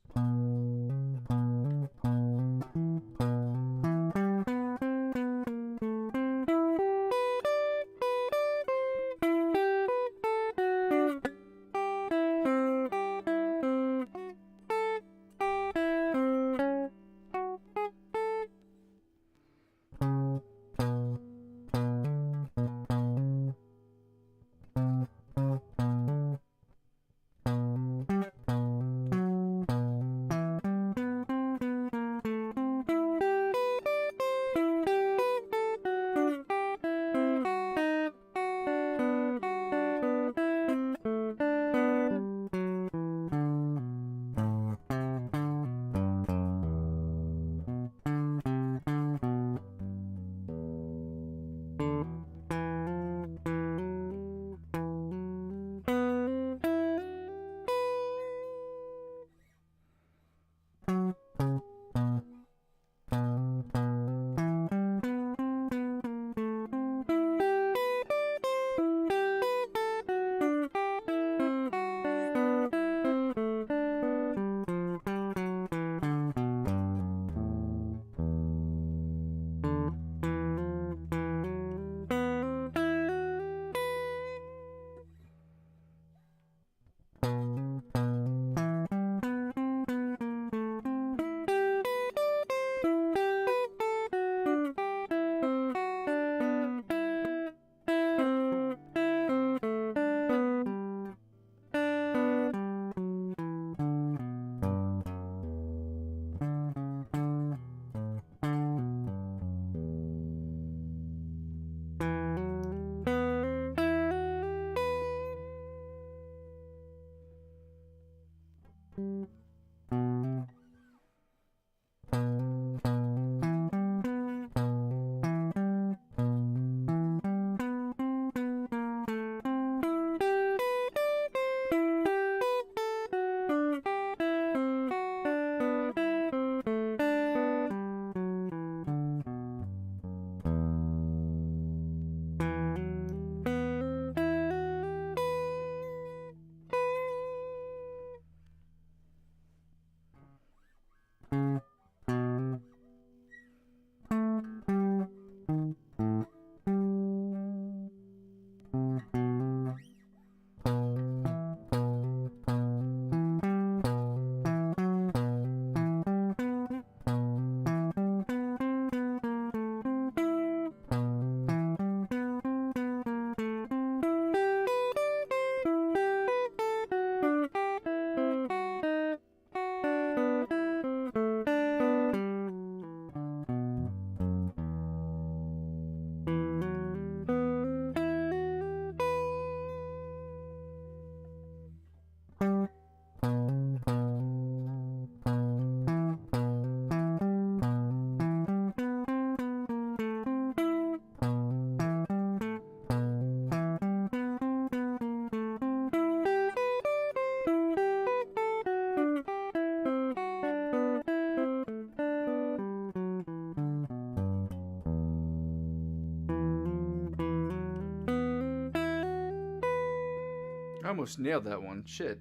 almost nailed that one. Shit.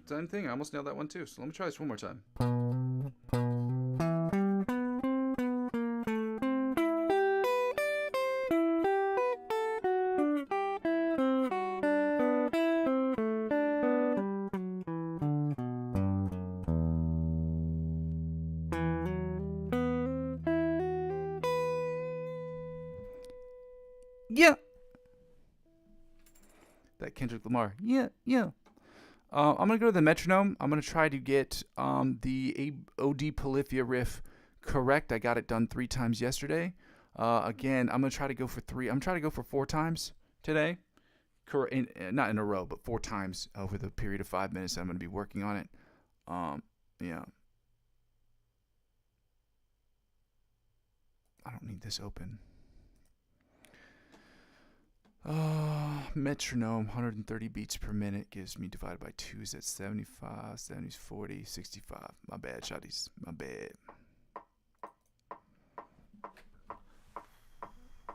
Same thing. I almost nailed that one too. So let me try this one more time. Yeah. That Kendrick Lamar. Yeah, yeah. I'm going to go to the metronome. I'm going to try to get the OD Polyphia riff correct. I got it done 3 times yesterday. Again, I'm going to try to go for 3. I'm trying to go for 4 times today. Not in a row, but 4 times over the period of 5 minutes. I'm going to be working on it. Yeah. I don't need this open. Metronome, 130 beats per minute gives me divided by 2 is at 75, 70, 40, 65. My bad, shotties. My bad.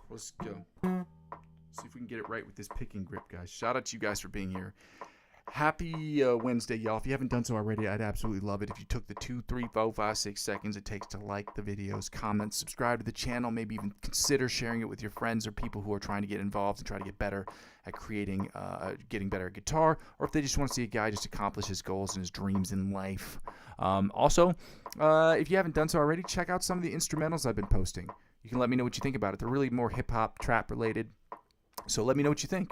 Let's go. See if we can get it right with this picking grip, guys. Shout out to you guys for being here. Happy Wednesday, y'all. If you haven't done so already, I'd absolutely love it if you took the 2, 3, 4, 5, 6 seconds it takes to like the videos, comment, subscribe to the channel, maybe even consider sharing it with your friends or people who are trying to get involved and try to get better at creating, getting better at guitar, or if they just want to see a guy just accomplish his goals and his dreams in life. Also, if you haven't done so already, check out some of the instrumentals I've been posting. You can let me know what you think about it. They're really more hip-hop, trap related. So let me know what you think.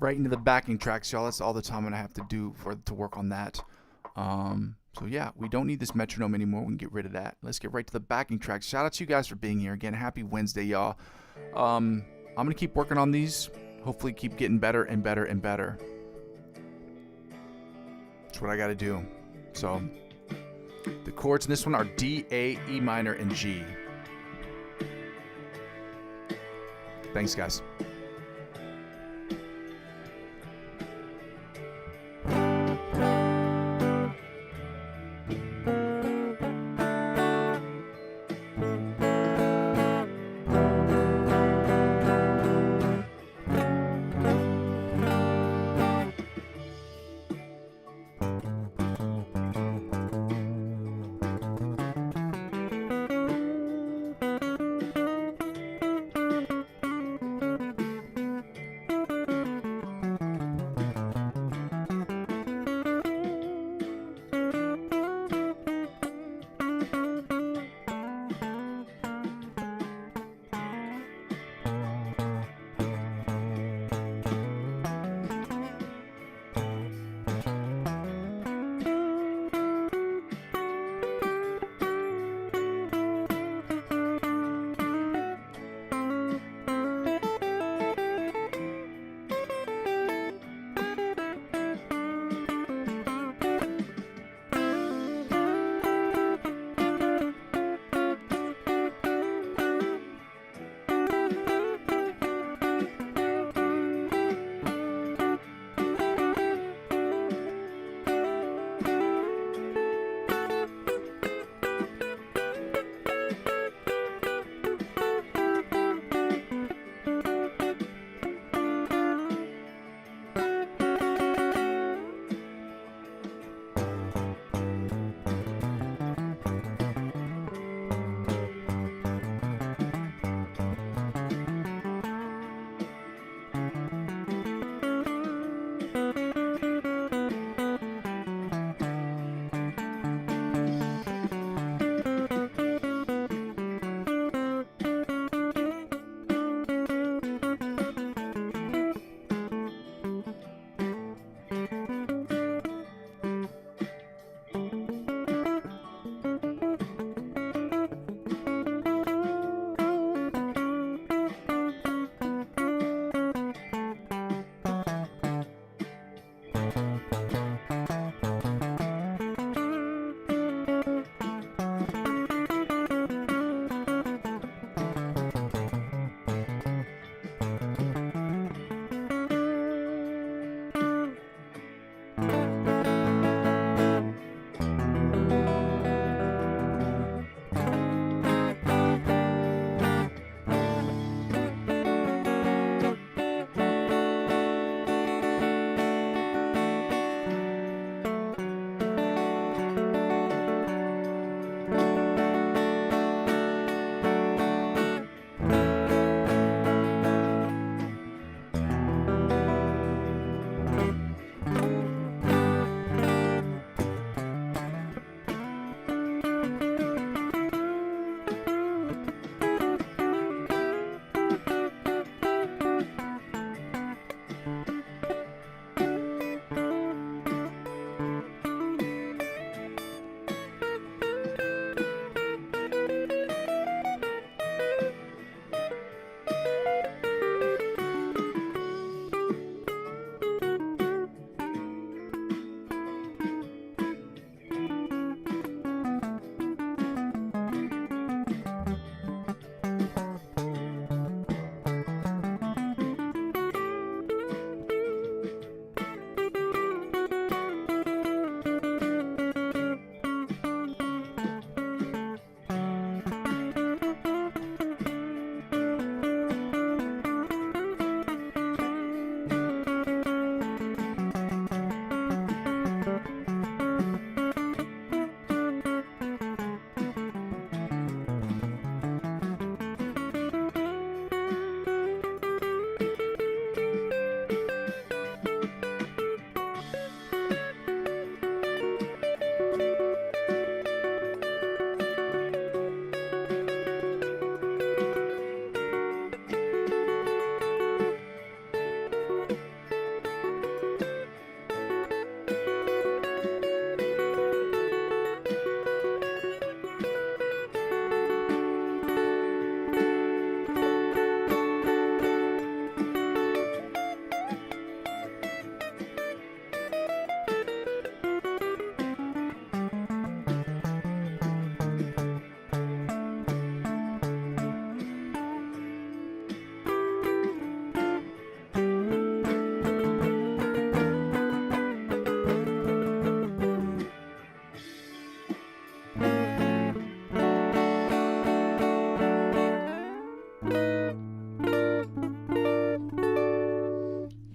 right into the backing tracks, y'all. That's all the time I'm gonna have to do to work on that. So yeah, we don't need this metronome anymore. We can get rid of that. Let's get right to the backing tracks. Shout out to you guys for being here again. Happy Wednesday, y'all. I'm gonna keep working on these. Hopefully, keep getting better and better and better. That's what I gotta do. So the chords in this one are D, A, E minor, and G. Thanks, guys.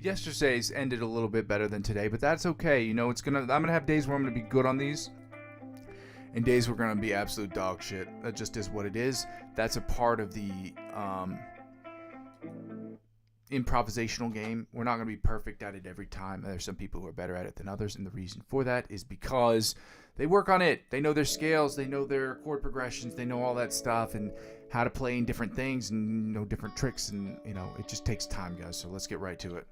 Yesterday's ended a little bit better than today, but that's okay. You know, I'm gonna have days where I'm gonna be good on these, and days we're gonna be absolute dog shit. That just is what it is. That's a part of the improvisational game. We're not gonna be perfect at it every time. There's some people who are better at it than others, and the reason for that is because they work on it. They know their scales, they know their chord progressions, they know all that stuff, and how to play in different things, and different tricks, and it just takes time, guys. So let's get right to it.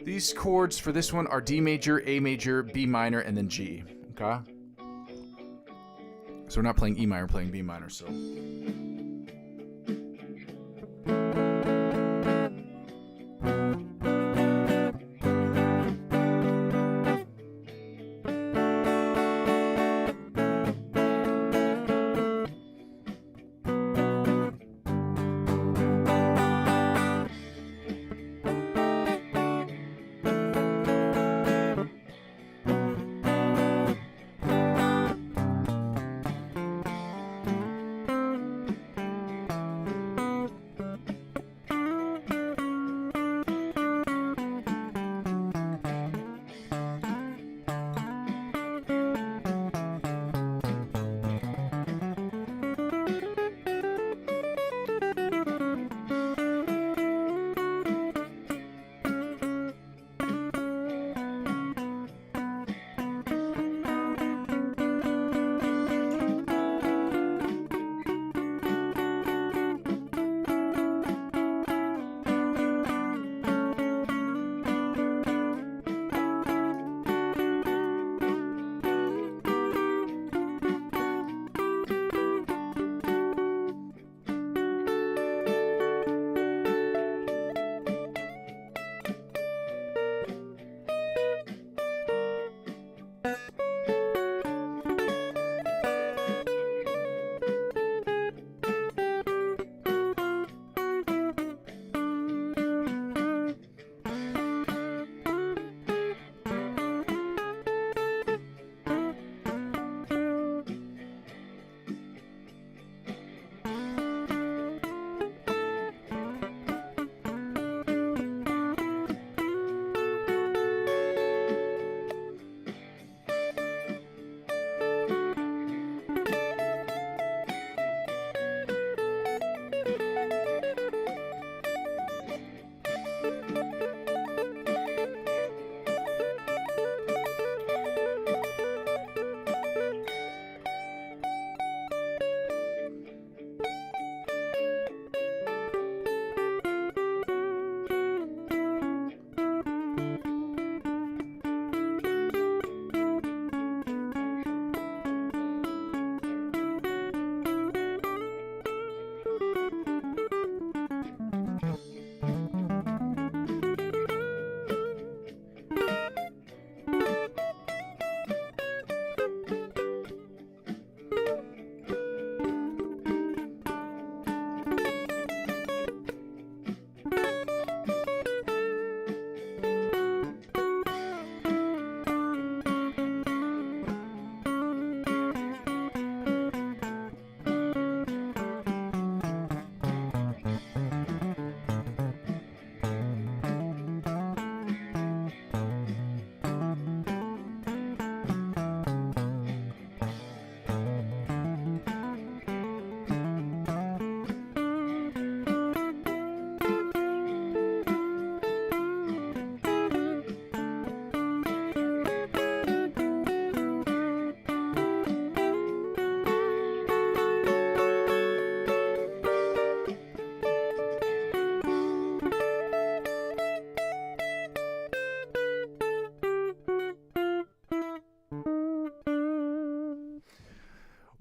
These chords for this one are D major, A major, B minor, and then G. Okay? So we're not playing E minor, we're playing B minor. So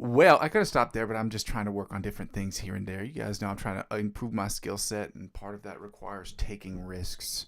Well, I could have stopped there, but I'm just trying to work on different things here and there. You guys know I'm trying to improve my skill set, and part of that requires taking risks.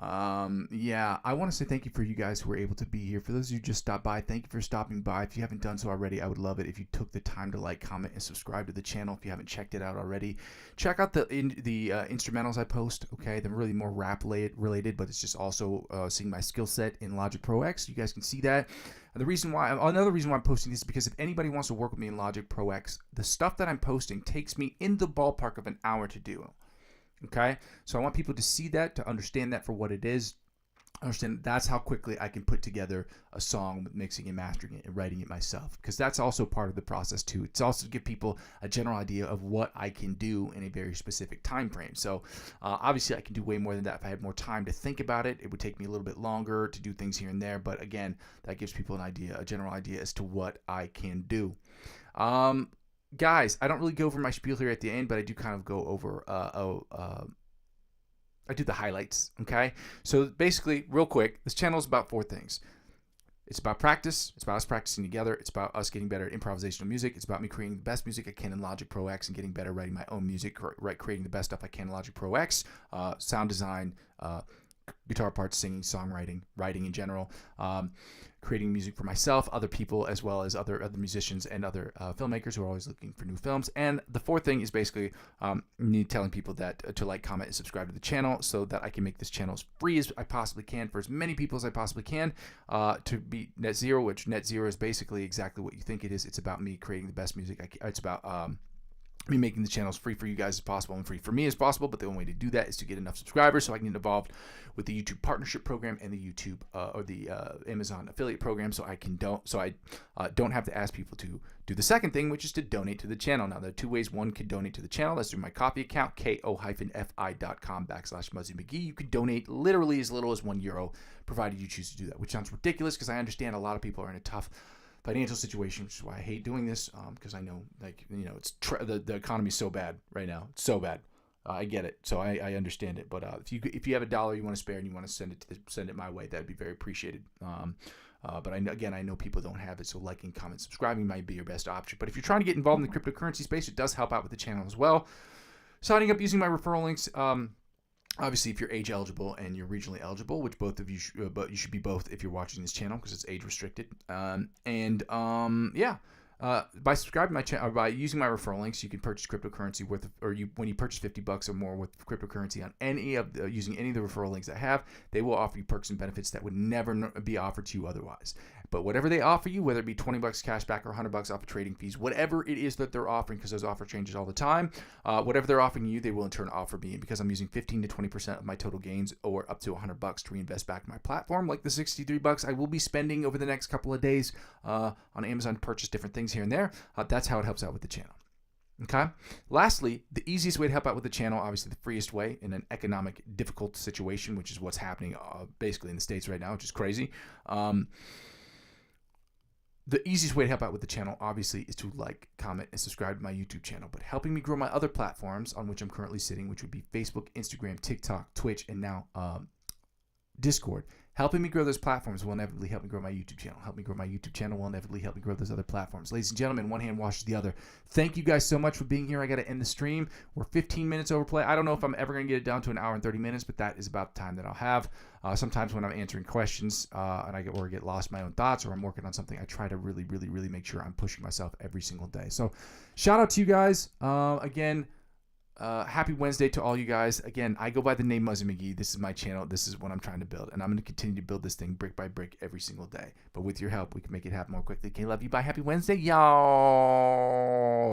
Yeah, I want to say thank you for you guys who were able to be here. For those of you who just stopped by, thank you for stopping by. If you haven't done so already, I would love it if you took the time to like, comment, and subscribe to the channel. If you haven't checked it out already, check out the instrumentals I post. Okay, they're really more rap related, but it's just also seeing my skill set in Logic Pro X. You guys can see that. Another reason why I'm posting this is because if anybody wants to work with me in Logic Pro X, the stuff that I'm posting takes me in the ballpark of an hour to do. Okay, so I want people to see that, to understand that for what it is. Understand that's how quickly I can put together a song with mixing and mastering it and writing it myself, because that's also part of the process too. It's also to give people a general idea of what I can do in a very specific time frame. So obviously I can do way more than that. If I had more time to think about it, it would take me a little bit longer to do things here and there, but again, that gives people an idea, a general idea as to what I can do. Guys, I don't really go over my spiel here at the end, but I do kind of go over I do the highlights, okay? So basically, real quick, this channel is about 4 things. It's about practice. It's about us practicing together. It's about us getting better at improvisational music. It's about me creating the best music I can in Logic Pro X and getting better at writing my own music, creating the best stuff I can in Logic Pro X, sound design, guitar parts, singing, songwriting, writing in general, creating music for myself, other people, as well as other musicians and other filmmakers who are always looking for new films. And the 4th thing is basically me telling people that to like, comment, and subscribe to the channel so that I can make this channel as free as I possibly can for as many people as I possibly can to be net zero, which net zero is basically exactly what you think it is. It's about me creating the best music. It's about me making the channel as free for you guys as possible and free for me as possible, but the only way to do that is to get enough subscribers so I can get involved with the YouTube partnership program and the YouTube or the Amazon affiliate program, so I don't have to ask people to do the second thing, which is to donate to the channel. Now, there are 2 ways one can donate to the channel. That's through my Ko-fi account, ko-fi.com/Muzzy McGee. You can donate literally as little as €1, provided you choose to do that, which sounds ridiculous because I understand a lot of people are in a tough financial situation, which is why I hate doing this, because I know, like, you know, it's the economy is so bad right now. It's so bad. I get it, so I understand it. But if you have $1 you want to spare and you want to send it my way, that'd be very appreciated. But I know people don't have it, so liking, comment, subscribing might be your best option. But if you're trying to get involved in the cryptocurrency space, it does help out with the channel as well. Signing up using my referral links. Obviously, if you're age eligible and you're regionally eligible, which both of you, but you should be both if you're watching this channel because it's age restricted. By subscribing to my channel, by using my referral links, you can purchase cryptocurrency when you purchase $50 or more worth of cryptocurrency on using any of the referral links I have, they will offer you perks and benefits that would never be offered to you otherwise. But whatever they offer you, whether it be $20 cash back or $100 off of trading fees, whatever it is that they're offering, because those offer changes all the time, whatever they're offering you, they will in turn offer me. And because I'm using 15 to 20% of my total gains, or up to $100 to reinvest back in my platform, like the $63 I will be spending over the next couple of days on Amazon to purchase different things here and there, that's how it helps out with the channel. Okay. Lastly, the easiest way to help out with the channel, obviously the freest way in an economic difficult situation, which is what's happening basically in the States right now, which is crazy. The easiest way to help out with the channel, obviously, is to like, comment, and subscribe to my YouTube channel. But helping me grow my other platforms on which I'm currently sitting, which would be Facebook, Instagram, TikTok, Twitch, and now Discord. Helping me grow those platforms will inevitably help me grow my YouTube channel. Help me grow my YouTube channel will inevitably help me grow those other platforms. Ladies and gentlemen, one hand washes the other. Thank you guys so much for being here. I got to end the stream. We're 15 minutes over play. I don't know if I'm ever going to get it down to an hour and 30 minutes, but that is about the time that I'll have. Sometimes when I'm answering questions and I get lost in my own thoughts, or I'm working on something, I try to really, really, really make sure I'm pushing myself every single day. So shout out to you guys. Again, happy Wednesday to all you guys. Again, I go by the name Muzzy McGee. This is my channel. This is what I'm trying to build. And I'm going to continue to build this thing brick by brick every single day. But with your help, we can make it happen more quickly. Okay, love you. Bye. Happy Wednesday, y'all.